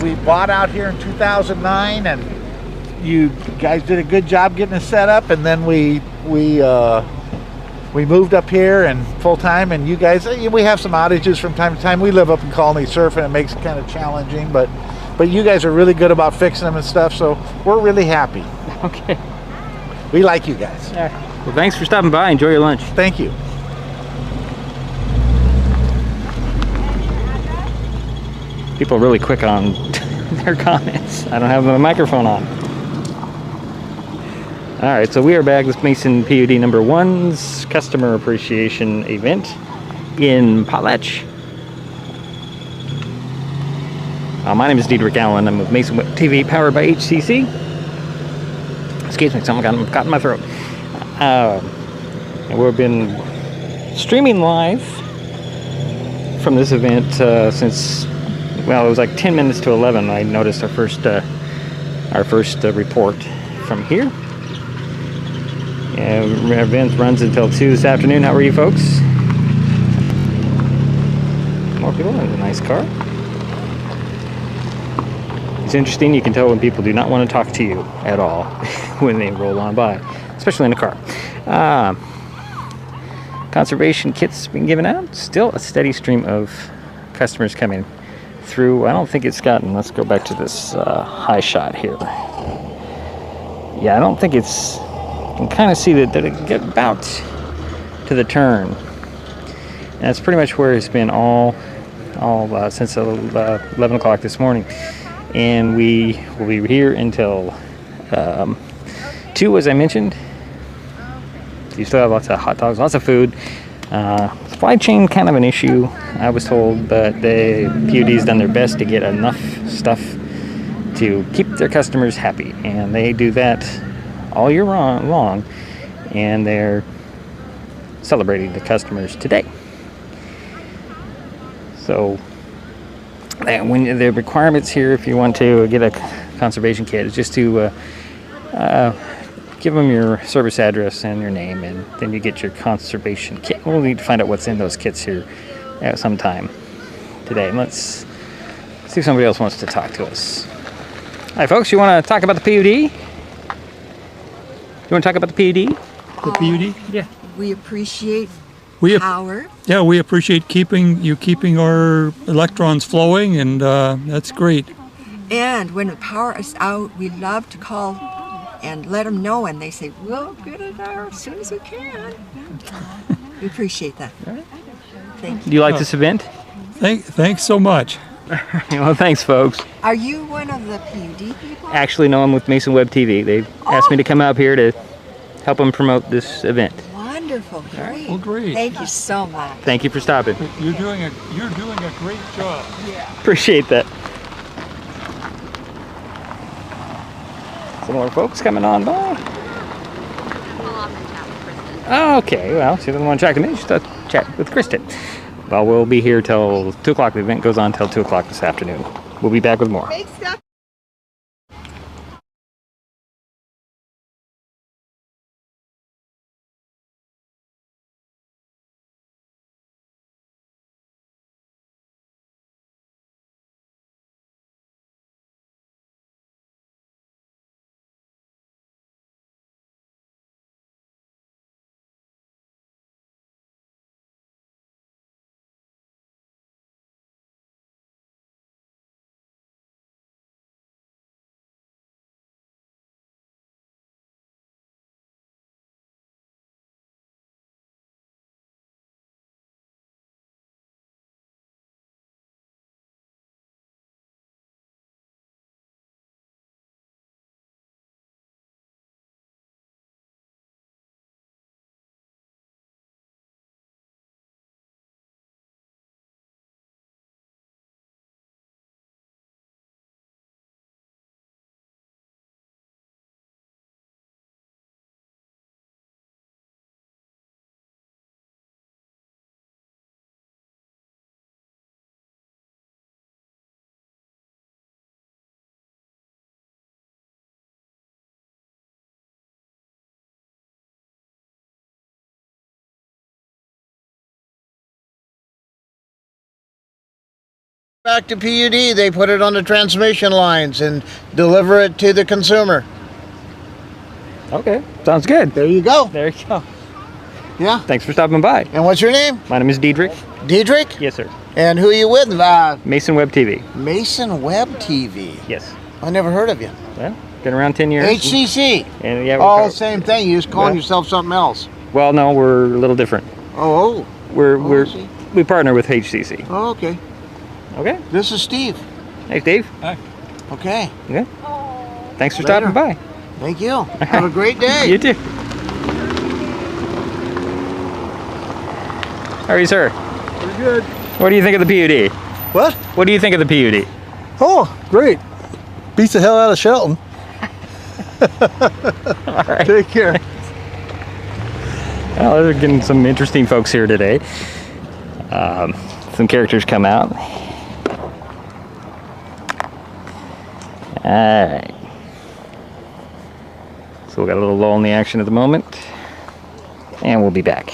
we bought out here in 2009, and you guys did a good job getting us set up, and then we moved up here and full time, and you guys, we have some outages from time to time. We live up in Colony Surf, and it makes it kind of challenging, but you guys are really good about fixing them and stuff, so we're really happy. Okay. We like you guys. Well, thanks for stopping by. Enjoy your lunch. Thank you. People are really quick on their comments. I don't have my microphone on. All right, so we are back with Mason PUD number 1's customer appreciation event in Potlatch. My name is Diedrich Allen. I'm with Mason Web TV, powered by HCC. Excuse me, something got in my throat. And we've been streaming live from this event since, well, it was like 10 minutes to 11. I noticed our first report from here. And our event runs until 2 this afternoon. How are you folks? More people. There's a nice car. It's interesting. You can tell when people do not want to talk to you at all when they roll on by, especially in a car. Conservation kits being given out. Still a steady stream of customers coming through. I don't think it's gotten. Let's go back to this high shot here. Yeah, I don't think it's. You can kind of see that it get about to the turn, and that's pretty much where it's been all since 11 o'clock this morning. And we will be here until 2, as I mentioned. You still have lots of hot dogs, lots of food. Supply chain kind of an issue, I was told, but the PUD's done their best to get enough stuff to keep their customers happy, and they do that all year long, and they're celebrating the customers today. So, when the requirements here, if you want to get a conservation kit, is just to give them your service address and your name, and then you get your conservation kit. We'll need to find out what's in those kits here at some time today. Let's see if somebody else wants to talk to us. Hi, folks. You want to talk about the PUD? You want to talk about the PUD? The PUD? Yeah. We appreciate power. Yeah, we appreciate keeping our electrons flowing, and that's great. And when the power is out, we love to call and let them know, and they say, we'll get it out as soon as we can. We appreciate that. Thank you. Do you like this event? Thanks so much. Well, thanks, folks. Are you one of the PUD people? Actually, no, I'm with Mason Web TV. They asked me to come up here to help them promote this event. Wonderful, great. Well, great. Thank you so much. Thank you for stopping. You're doing a great job. Yeah. Appreciate that. Some more folks coming on by. Oh, okay, well, she doesn't want to chat to me. She's to chat with Kristen. Well, we'll be here till 2 o'clock. The event goes on till 2 o'clock this afternoon. We'll be back with more. Back to PUD, they put it on the transmission lines and deliver it to the consumer. Okay, sounds good. There you go. There you go. Yeah. Thanks for stopping by. And what's your name? My name is Diedrich. Diedrich? Yes, sir. And who are you with? Mason Web TV. Mason Web TV. Yes. I never heard of you. Well, been around 10 years. HCC. And yeah, all the same thing. You're just calling Well- yourself something else. Well, no, we're a little different. Oh. We partner with HCC. Oh, okay. Okay. This is Steve. Hey, Steve. Hi. Okay. Okay. Thanks for Later. stopping by. Thank you. Have a great day. You too. How are you, sir? Pretty good. What do you think of the PUD? What? What do you think of the PUD? Oh, great. Beats the hell out of Shelton. All right. Take care. Well, we're getting some interesting folks here today. Some characters come out. All right. So we got a little lull in the action at the moment, and we'll be back.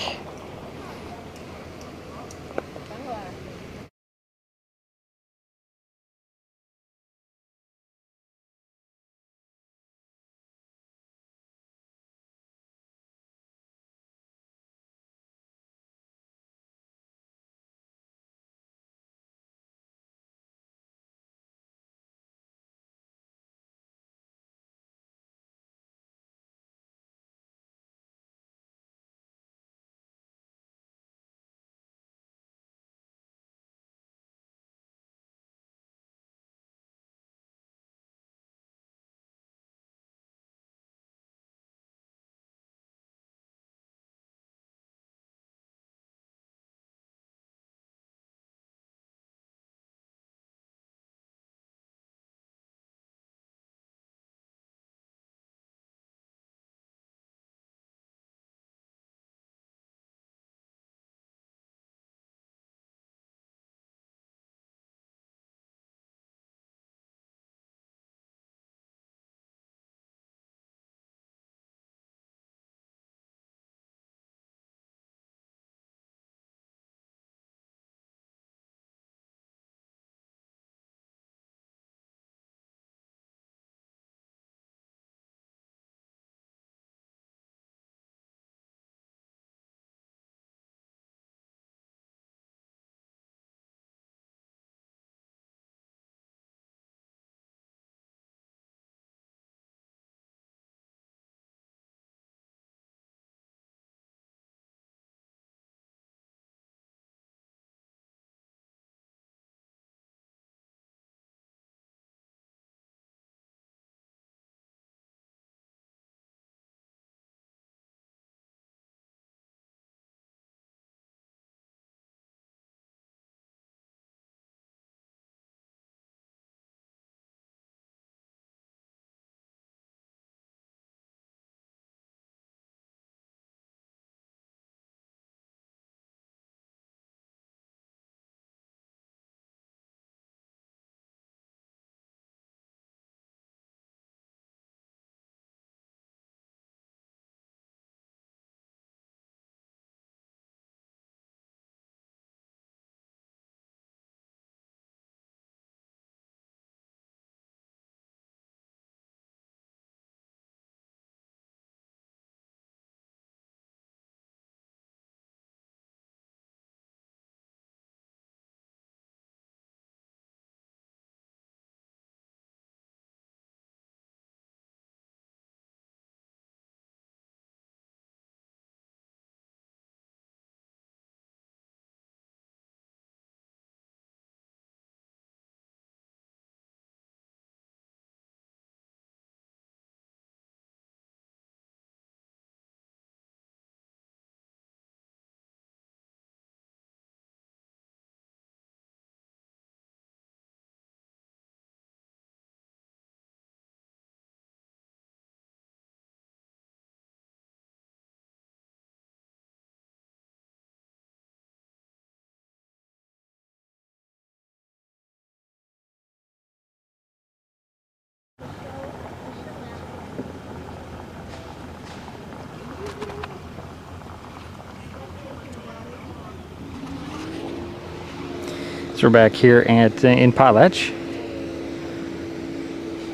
So we're back here at in Potlatch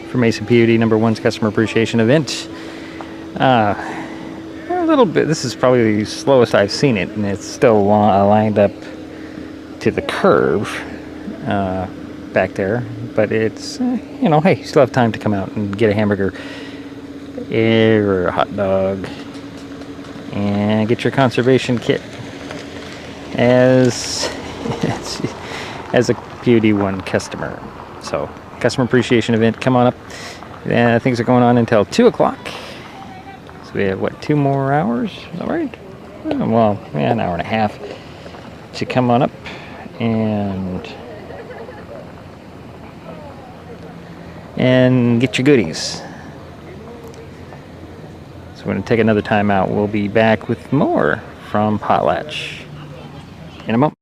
for Mason PUD #1's customer appreciation event. A little bit. This is probably the slowest I've seen it, and it's still lined up to the curve back there. But it's you know, hey, you still have time to come out and get a hamburger or a hot dog and get your conservation kit as a PUD1 customer. So customer appreciation event, come on up. Things are going on until 2 o'clock. So we have what, 2 more hours? Is that right? Well, yeah, an hour and a half to come on up and get your goodies. So we're going to take another time out. We'll be back with more from Potlatch in a moment.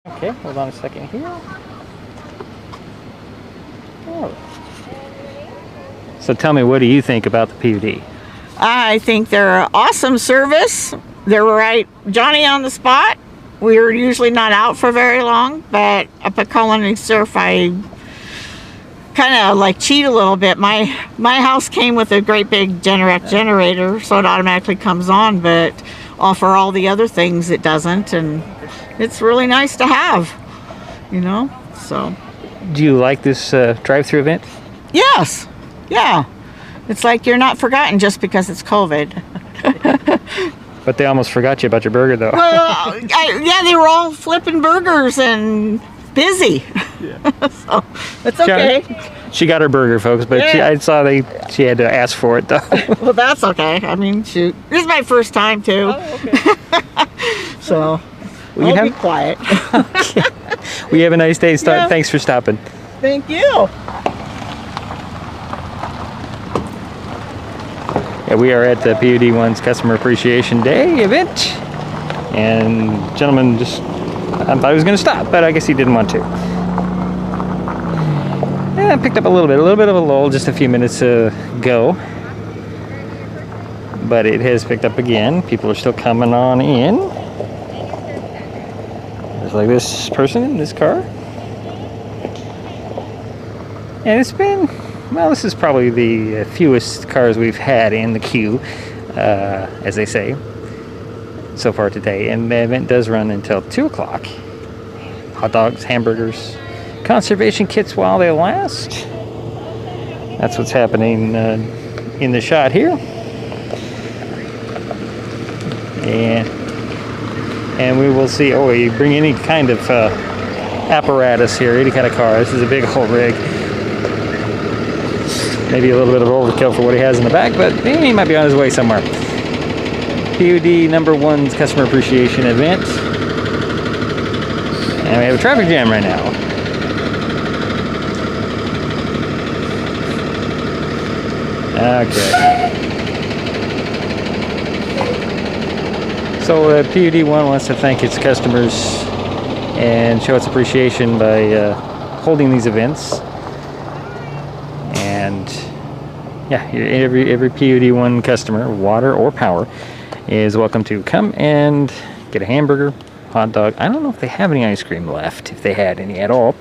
Okay, hold on a second here. Oh. So tell me, what do you think about the PUD? I think they're an awesome service. They're right, Johnny on the spot. We're usually not out for very long, but up at Colony Surf, I kind of like cheat a little bit. My house came with a great big generator, so it automatically comes on, but for all the other things it doesn't, and it's really nice to have, you know. So. Do you like this drive-through event? Yes. Yeah. It's like you're not forgotten just because it's COVID. But they almost forgot you about your burger, though. Well, yeah, they were all flipping burgers and busy. Yeah. So it's okay. She got her burger, folks, but Yeah. I saw she had to ask for it, though. Well, that's okay. I mean, shoot, this is my first time too. Oh, okay. So I'll be quiet. Okay. Well, you have a nice day. Yeah. Thanks for stopping. Thank you. Yeah, we are at the PUD 1's Customer Appreciation Day event, and gentleman I thought he was going to stop, but I guess he didn't want to. Yeah, I picked up a little bit of a lull just a few minutes ago, but it has picked up again. People are still coming on in. There's like this person in this car, and it's been. Well, this is probably the fewest cars we've had in the queue, as they say, so far today. And the event does run until 2 o'clock. Hot dogs, hamburgers, conservation kits while they last. That's what's happening in the shot here. And we will see, you bring any kind of apparatus here, any kind of car. This is a big old rig. Maybe a little bit of overkill for what he has in the back, but he might be on his way somewhere. PUD number 1's Customer Appreciation event. And we have a traffic jam right now. Okay. So PUD 1 wants to thank its customers and show its appreciation by holding these events. And yeah, every PUD 1 customer, water or power, is welcome to come and get a hamburger, hot dog. I don't know if they have any ice cream left, if they had any at all.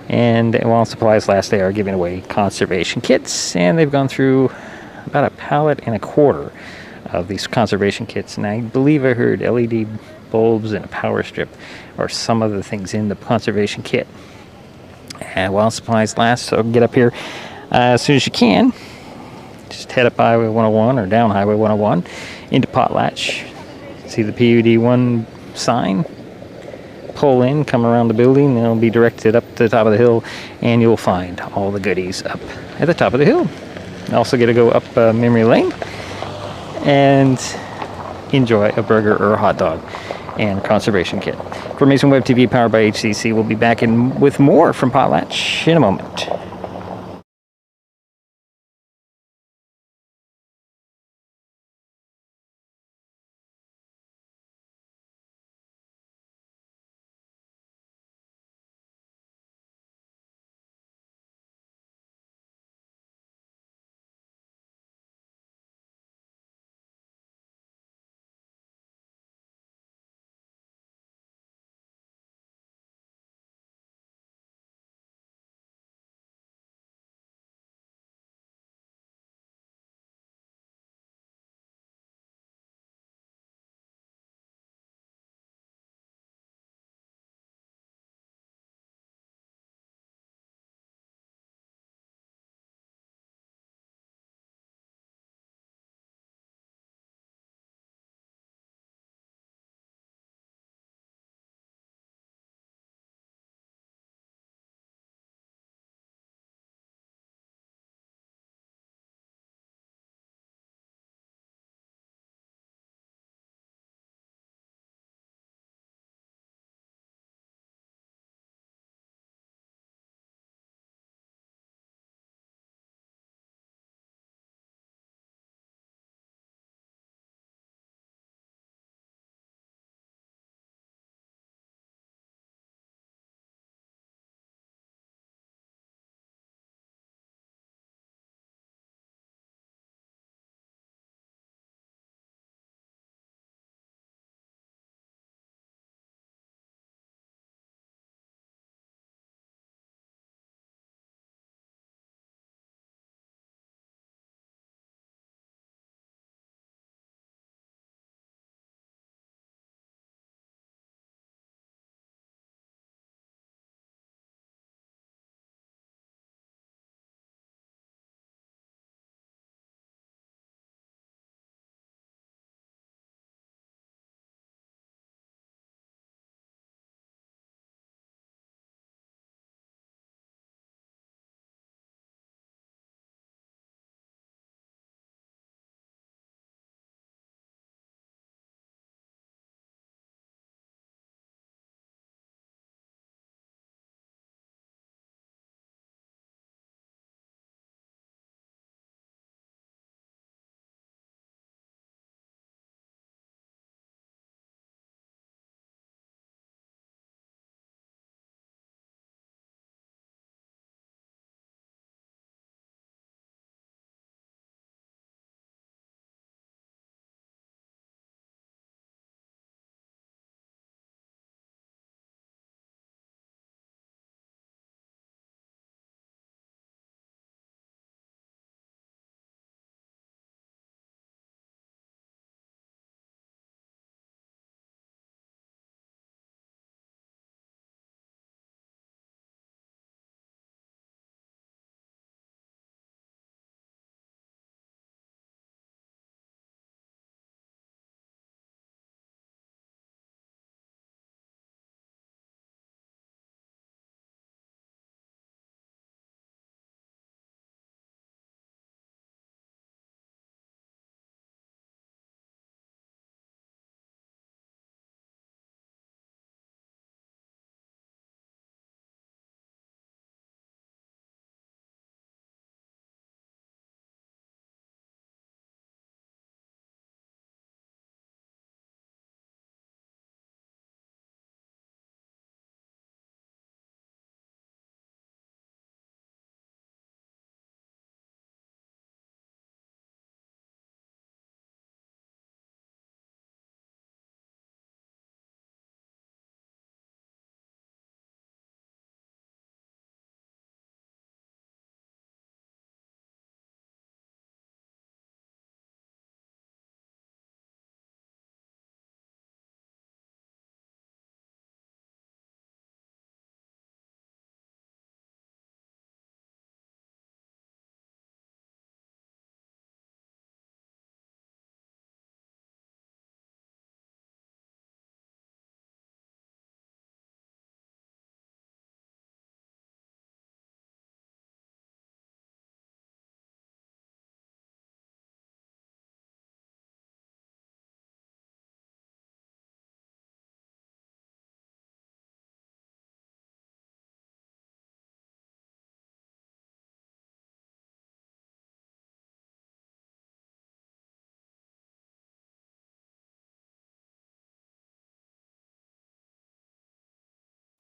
And while supplies last, they are giving away conservation kits, and they've gone through about a pallet and a quarter of these conservation kits. And I believe I heard LED bulbs and a power strip or some of the things in the conservation kit. And while supplies last, so get up here as soon as you can. Just head up Highway 101 or down Highway 101 into Potlatch. See the PUD 1 sign. Pull in, come around the building, and it'll be directed up to the top of the hill, and you'll find all the goodies up at the top of the hill. You also get to go up memory lane and enjoy a burger or a hot dog and a conservation kit. For Mason Web TV, powered by HCC, we'll be back with more from Potlatch in a moment.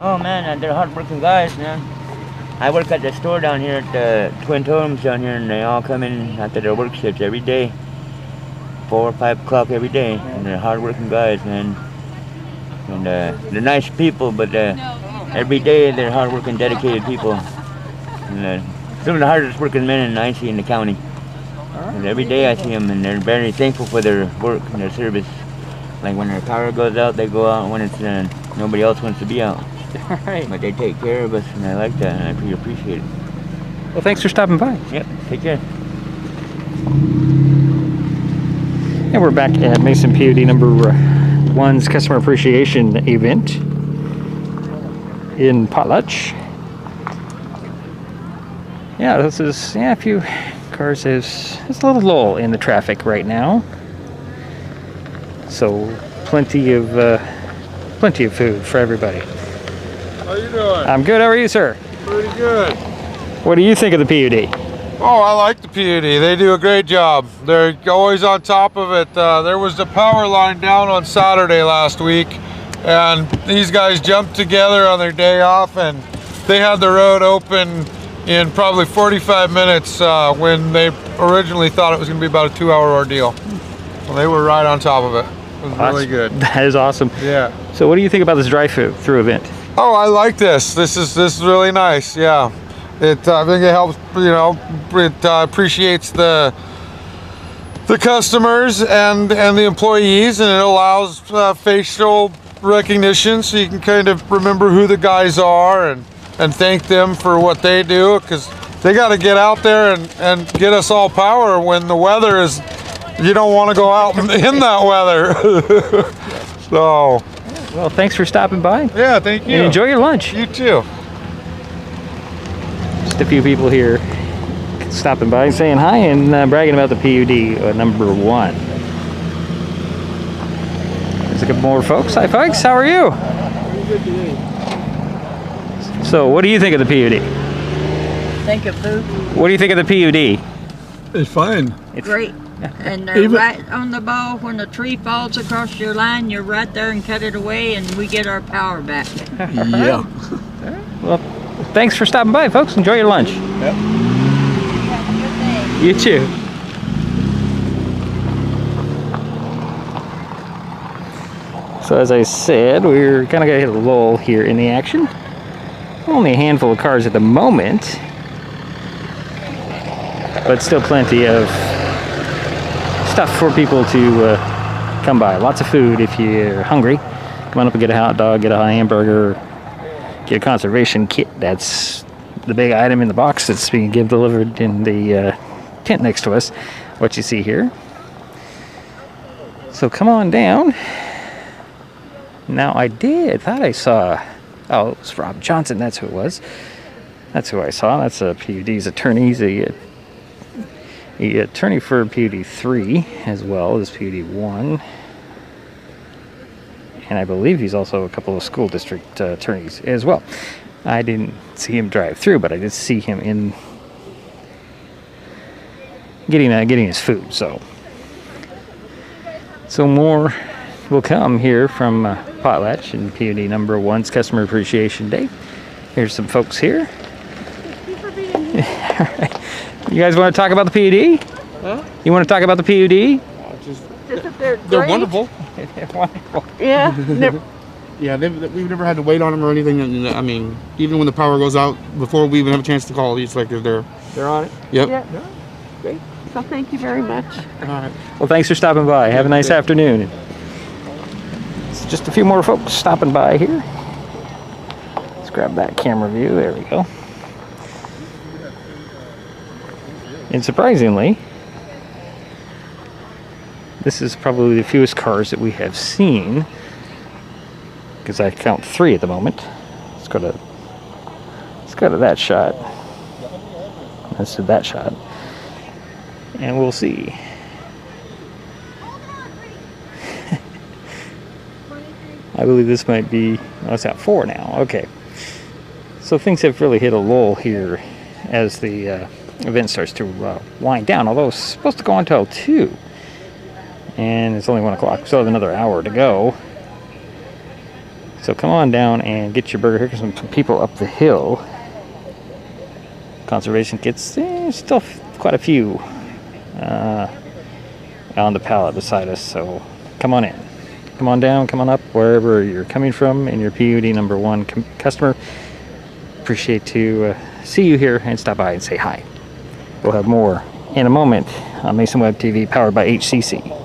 Oh man, they're hardworking guys, man. I work at the store down here at the Twin Totems down here, and they all come in after their work shifts every day, 4 or 5 o'clock every day, and they're hardworking guys, man. And they're nice people, but every day they're hardworking, dedicated people. And some of the hardest working men I see in the county. And every day I see them, and they're very thankful for their work and their service. Like when their power goes out, they go out when it's nobody else wants to be out. Right. But they take care of us, and I like that, and I really appreciate it. Well, thanks for stopping by. Yep, take care. And we're back at Mason PUD number 1's Customer Appreciation event in Potlatch. Yeah, this is a few cars. There's a little lull in the traffic right now, so plenty of food for everybody. How you doing? I'm good. How are you, sir? Pretty good. What do you think of the PUD? Oh, I like the PUD. They do a great job. They're always on top of it. There was the power line down on Saturday last week, and these guys jumped together on their day off, and they had the road open in probably 45 minutes when they originally thought it was going to be about a 2-hour ordeal. Well, they were right on top of it. It was really good. That is awesome. Yeah. So what do you think about this drive-through event? Oh, I like this. This is really nice. Yeah. I think it helps, it appreciates the customers and the employees, and it allows facial recognition, so you can kind of remember who the guys are and thank them for what they do, because they got to get out there and get us all power when the weather is, you don't want to go out in that weather. So. Well, thanks for stopping by. Yeah, thank you. And enjoy your lunch. You too. Just a few people here stopping by, saying hi, and bragging about the PUD number 1. There's a couple more folks. Hi, folks. How are you? Pretty good today. So, what do you think of the PUD? Think of food. What do you think of the PUD? It's fine. It's great. And they're right on the ball. When the tree falls across your line, you're right there and cut it away, and we get our power back. Yeah. Well, thanks for stopping by, folks. Enjoy your lunch. Yep. You too. So as I said, we're kind of going to hit a lull here in the action. Only a handful of cars at the moment, but still plenty of stuff for people to come by. Lots of food if you're hungry. Come on up and get a hot dog, get a hamburger, get a conservation kit. That's the big item in the box that's being delivered in the tent next to us. What you see here. So come on down. Now I thought I saw, oh, it was Rob Johnson, that's who it was. That's who I saw. That's a PUD's attorney. He's a attorney for PUD 3 as well as PUD 1. And I believe he's also a couple of school district attorneys as well. I didn't see him drive through, but I did see him in getting his food. So more will come here from Potlatch and PUD number 1's Customer Appreciation Day. Here's some folks here. You guys want to talk about the PUD? Huh? You want to talk about the PUD? They're wonderful. They're wonderful. Yeah. We've never had to wait on them or anything. And, I mean, even when the power goes out, before we even have a chance to call, it's like they're on it. Yep. Yeah. Great. So thank you very much. All right. Well, thanks for stopping by. Have a nice afternoon. It's just a few more folks stopping by here. Let's grab that camera view. There we go. And surprisingly, this is probably the fewest cars that we have seen, because I count 3 at the moment. Let's go to that shot. Let's do that shot, and we'll see. I believe this might be, oh, it's at 4 now. Okay, so things have really hit a lull here as the event starts to wind down, although it's supposed to go until 2, and it's only 1 o'clock, so I have another hour to go. So come on down and get your burger. Here comes some people up the hill. Conservation kits, still quite a few on the pallet beside us. So come on in. Come on down, come on up, wherever you're coming from and your PUD number 1 customer. Appreciate to see you here and stop by and say hi. We'll have more in a moment on Mason Web TV, powered by HCC.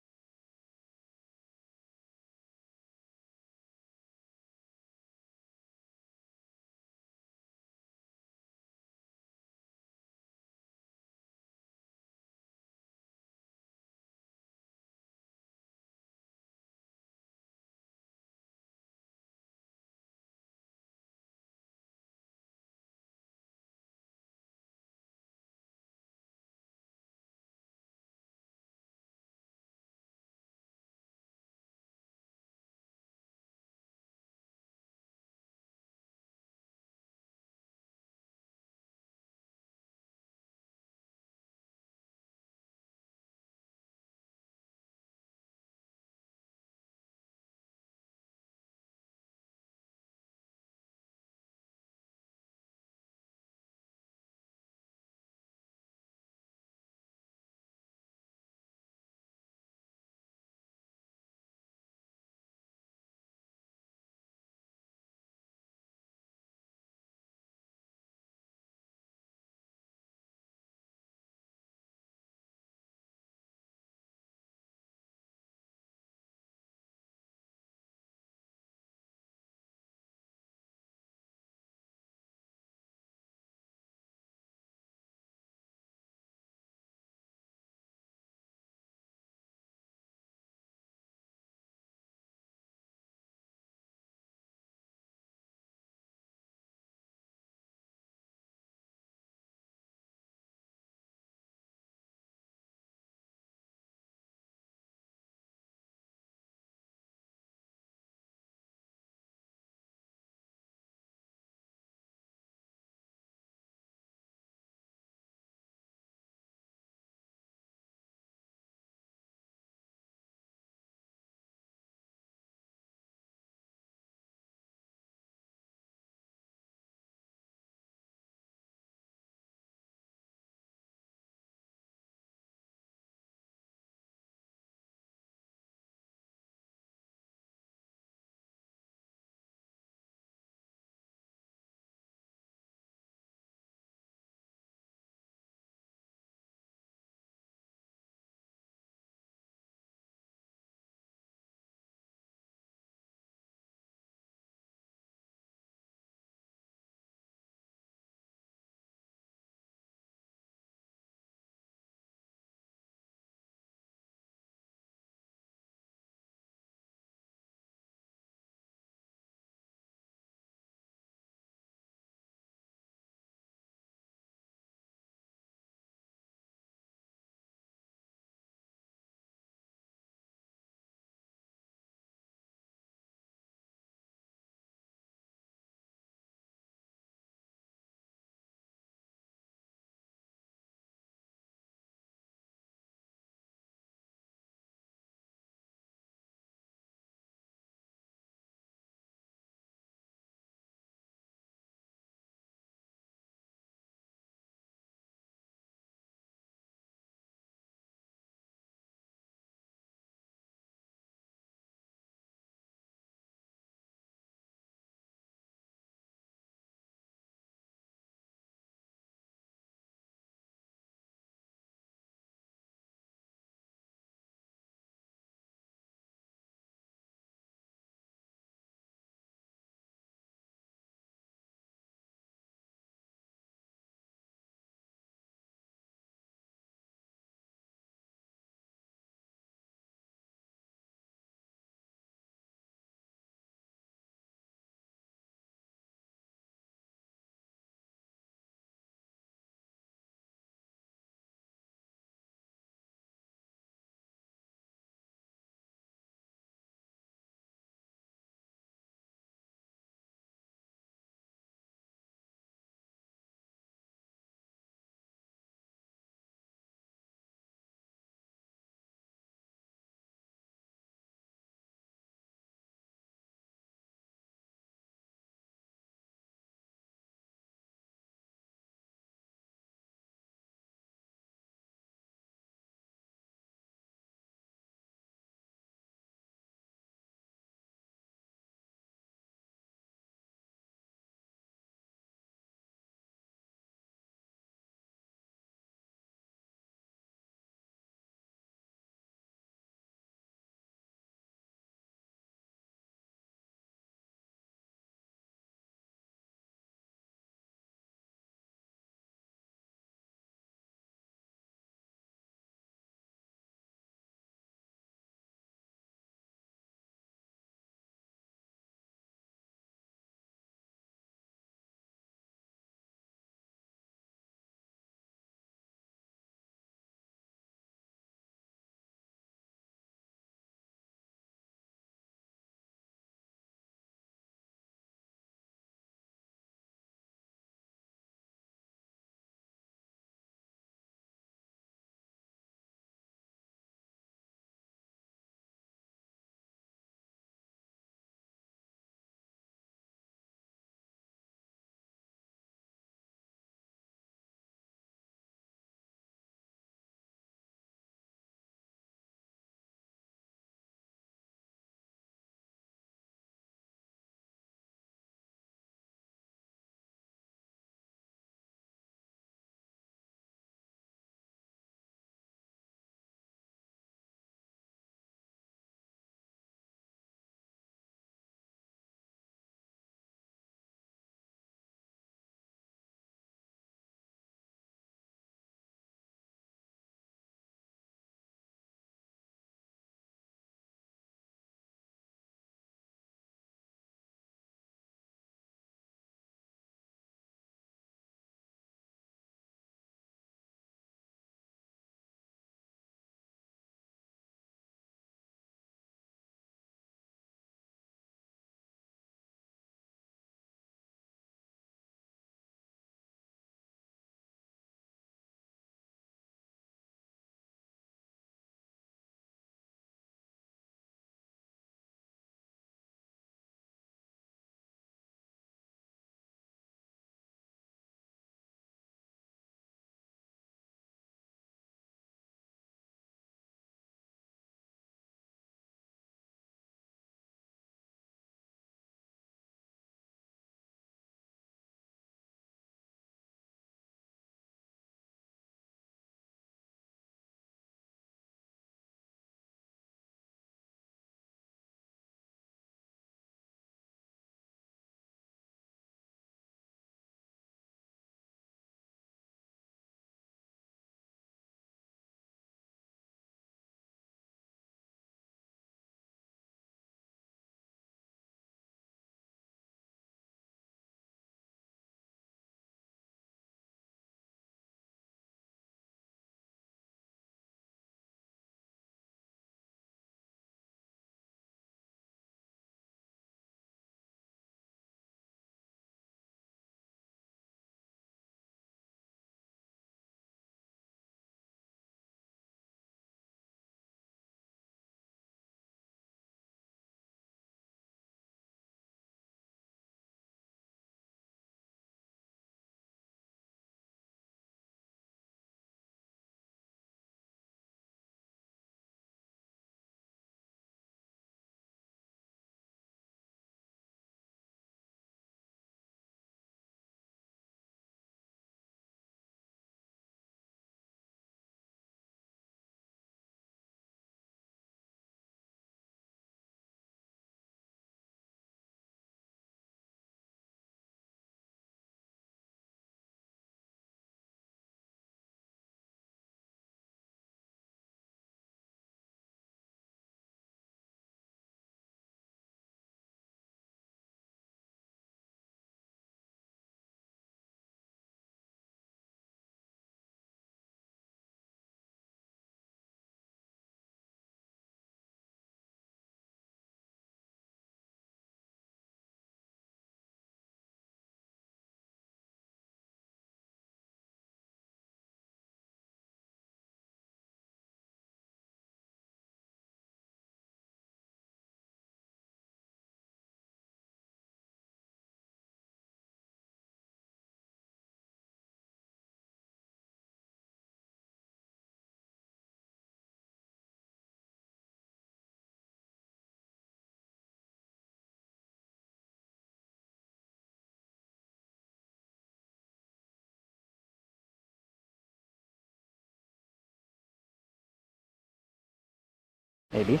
maybe.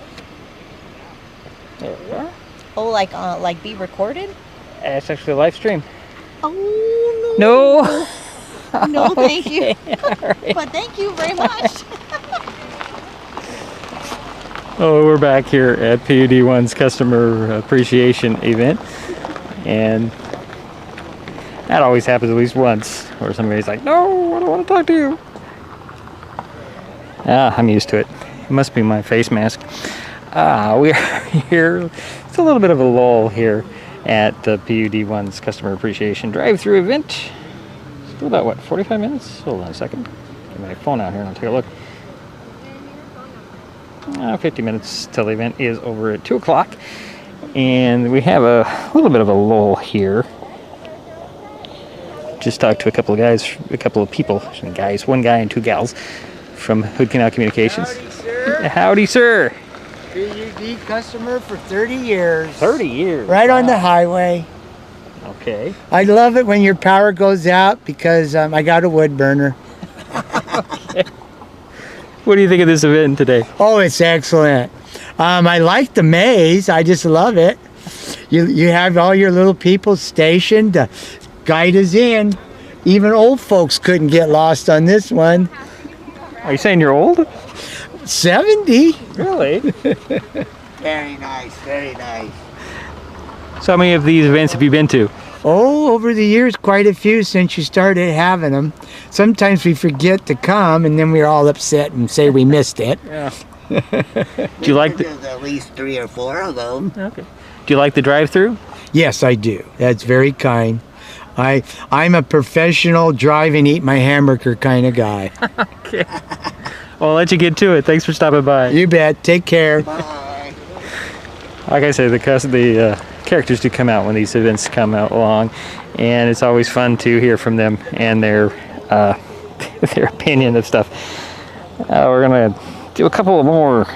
There we are. Oh, like be recorded? It's actually a live stream. Oh No. no! No, thank you. right. But thank you very much. Oh, we're back here at PUD1's customer appreciation event, and that always happens at least once, where somebody's like, "No, I don't want to talk to you." I'm used to it. It must be my face mask. We are here. It's a little bit of a lull here at the PUD1's customer appreciation drive-through event. Still about, what, 45 minutes? Hold on a second. Get my phone out here and I'll take a look. 50 minutes till the event is over at 2 o'clock. And we have a little bit of a lull here. Just talked to a couple of guys, a couple of people, guys, one guy and two gals from Hood Canal Communications. Howdy, sir. Howdy, sir. PUD customer for 30 years. 30 years. Right on the highway. Okay. I love it when your power goes out because I got a wood burner. Okay. What do you think of this event today? Oh, it's excellent. I like the maze. I just love it. You have all your little people stationed to guide us in. Even old folks couldn't get lost on this one. Are you saying you're old? 70. Really? Very nice, very nice. So how many of these events have you been to? Oh, over the years, quite a few since you started having them. Sometimes we forget to come, and then we're all upset and say we missed it. Yeah. Do you like There's at least 3 or 4 of them. Okay. Do you like the drive-through? Yes, I do. That's very kind. I'm a professional drive and eat my hamburger kind of guy. Okay. Well, I'll let you get to it. Thanks for stopping by. You bet. Take care. Bye. Like I said, the characters do come out when these events come out along, and it's always fun to hear from them and their opinion of stuff. We're gonna do a couple of more.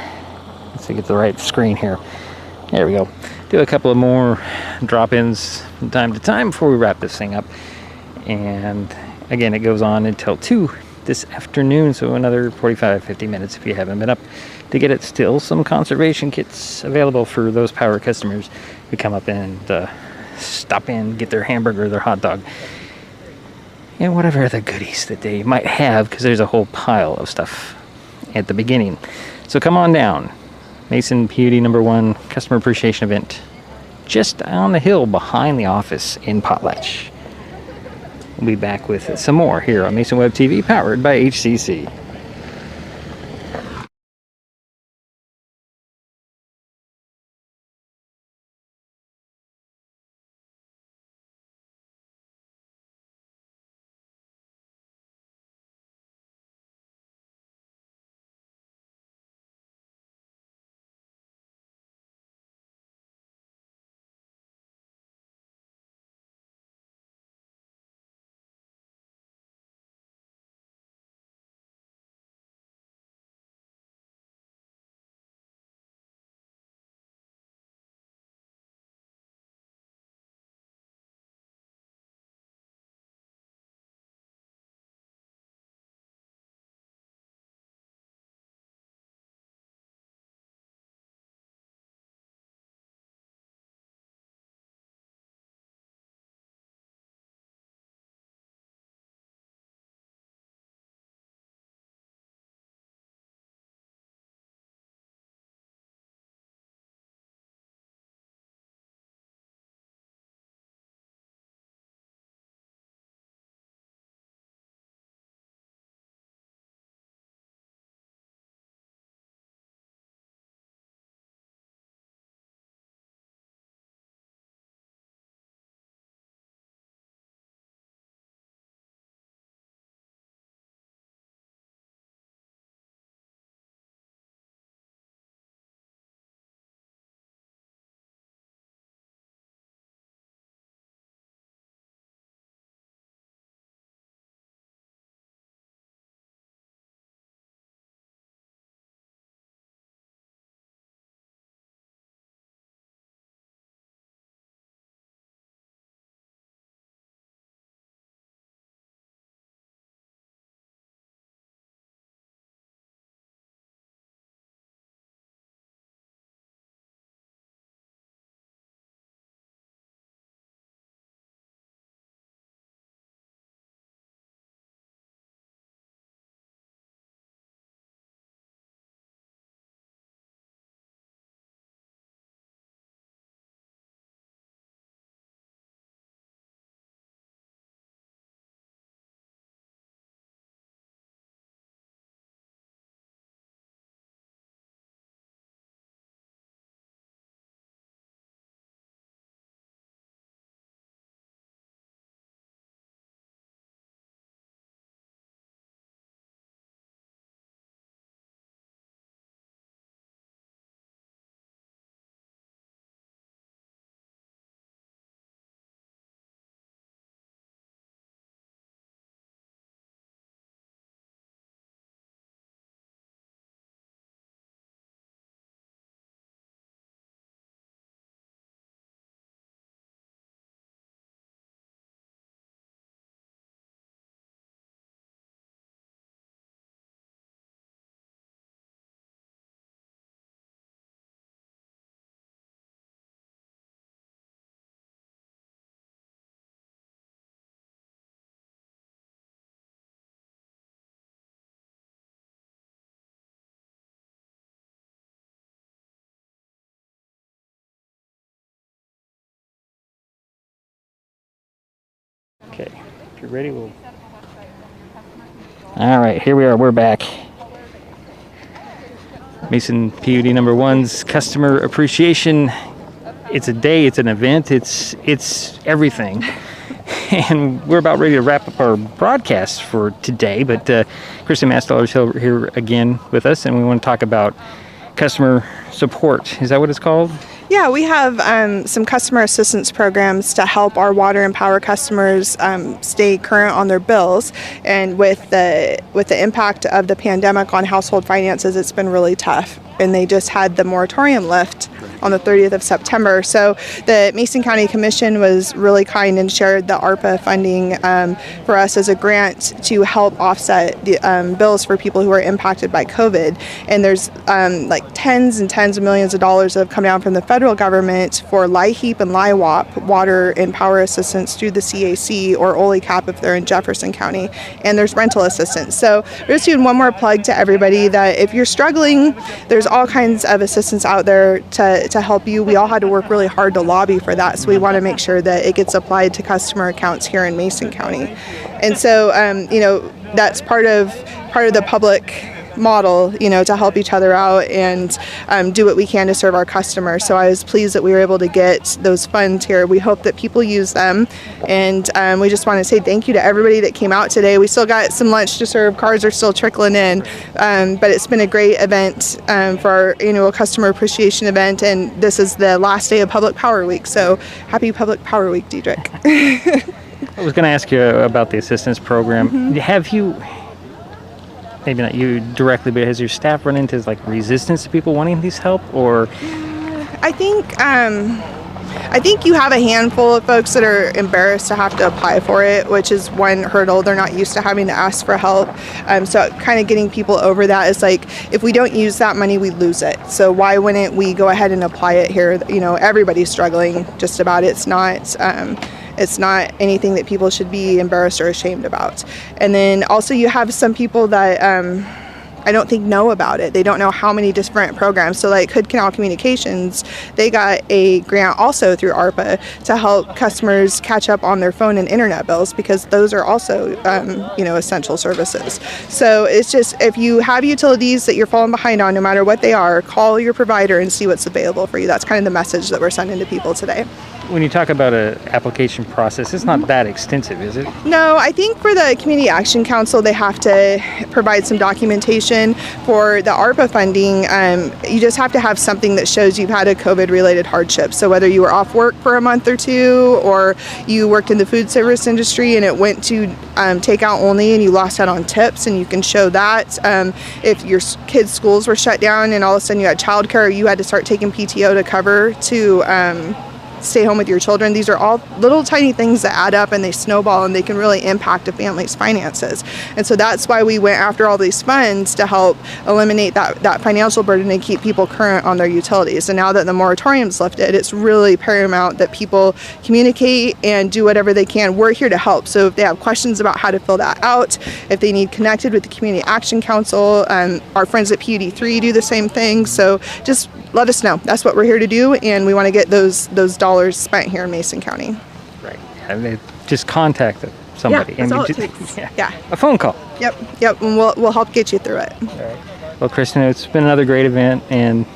Let's see, get the right screen here. There we go. Do a couple of more drop-ins from time to time before we wrap this thing up. And again, it goes on until 2 this afternoon, so another 45-50 minutes if you haven't been up to get it. Still some conservation kits available for those power customers who come up and stop in, get their hamburger, their hot dog, and whatever other goodies that they might have, because there's a whole pile of stuff at the beginning. So come on down. Mason PUD #1 customer appreciation event, just on the hill behind the office in Potlatch. We'll be back with some more here on Mason Web TV, powered by HCC. Okay, if you're ready, we'll... All right, here we are. We're back. Mason PUD number 1's customer appreciation. It's a day, it's an event, it's everything. And we're about ready to wrap up our broadcast for today, but Kristen Mastaller's here again with us, and we want to talk about customer support. Is that what it's called? Yeah, we have some customer assistance programs to help our water and power customers stay current on their bills. And with the impact of the pandemic on household finances, it's been really tough. And they just had the moratorium lift on the 30th of September. So the Mason County Commission was really kind and shared the ARPA funding for us as a grant to help offset the bills for people who are impacted by COVID. And there's like tens and tens of millions of dollars that have come down from the federal government for LIHEAP and LIWAP, water and power assistance through the CAC or OLICAP if they're in Jefferson County. And there's rental assistance. So we're just doing one more plug to everybody that if you're struggling, there's all kinds of assistance out there to help you. We all had to work really hard to lobby for that, so we want to make sure that it gets applied to customer accounts here in Mason County. And so, you know, that's part of the public model, you know, to help each other out and do what we can to serve our customers. So I was pleased that we were able to get those funds here. We hope that people use them, and we just want to say thank you to everybody that came out today. We still got some lunch to serve. Cars are still trickling in, but it's been a great event for our annual customer appreciation event, and this is the last day of Public Power Week. So happy Public Power Week, Diedrich. I was going to ask you about the assistance program. Have you, maybe not you directly, but has your staff run into like resistance to people wanting this help, or? I think you have a handful of folks that are embarrassed to have to apply for it, which is one hurdle. They're not used to having to ask for help. So kind of getting people over that is like, if we don't use that money, we lose it. So why wouldn't we go ahead and apply it here? You know, everybody's struggling just about it. It's not anything that people should be embarrassed or ashamed about. And then also you have some people that I don't think know about it. They don't know how many different programs. So like Hood Canal Communications, they got a grant also through ARPA to help customers catch up on their phone and internet bills, because those are also, you know, essential services. So it's just, if you have utilities that you're falling behind on, no matter what they are, call your provider and see what's available for you. That's kind of the message that we're sending to people today. When you talk about an application process, it's not that extensive, is it? No, I think for the Community Action Council, they have to provide some documentation. For the ARPA funding, you just have to have something that shows you've had a COVID-related hardship. So whether you were off work for a month or two, or you worked in the food service industry and it went to takeout only and you lost out on tips, and you can show that. If your kids' schools were shut down and all of a sudden you had childcare, or you had to start taking PTO to cover to stay home with your children. These are all little tiny things that add up and they snowball, and they can really impact a family's finances. And so that's why we went after all these funds, to help eliminate that financial burden and keep people current on their utilities. And now that the moratorium's lifted, it's really paramount that people communicate and do whatever they can. We're here to help. So if they have questions about how to fill that out, if they need connected with the Community Action Council, our friends at PUD3 do the same thing. So just let us know. That's what we're here to do, and we want to get those dollars spent here in Mason County. Right. I mean, just contact somebody. Yeah, that's all it takes. Yeah. A phone call. Yep. And we'll help get you through it. All right. Well, Kristen, it's been another great event, and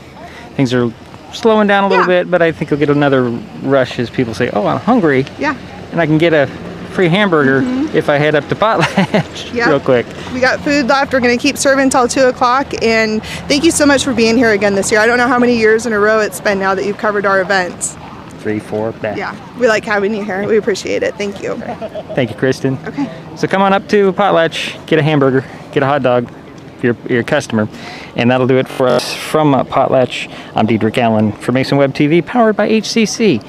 things are slowing down a little bit, but I think you'll get another rush as people say, "Oh, I'm hungry." Yeah. And I can get a free hamburger if I head up to Potlatch real quick. We got food left. We're going to keep serving until 2 o'clock. And thank you so much for being here again this year. I don't know how many years in a row it's been now that you've covered our events. 3, 4, back. Yeah, we like having you here. We appreciate it. Thank you. Thank you, Kristen. Okay. So come on up to Potlatch, get a hamburger, get a hot dog for your customer. And that'll do it for us from Potlatch. I'm Diedrich Allen for Mason Web TV, powered by HCC.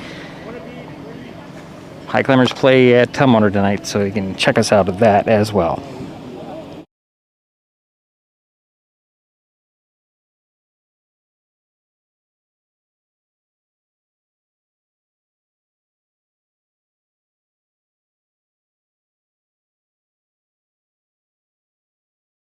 High Climbers play at Tumwater tonight, so you can check us out of that as well.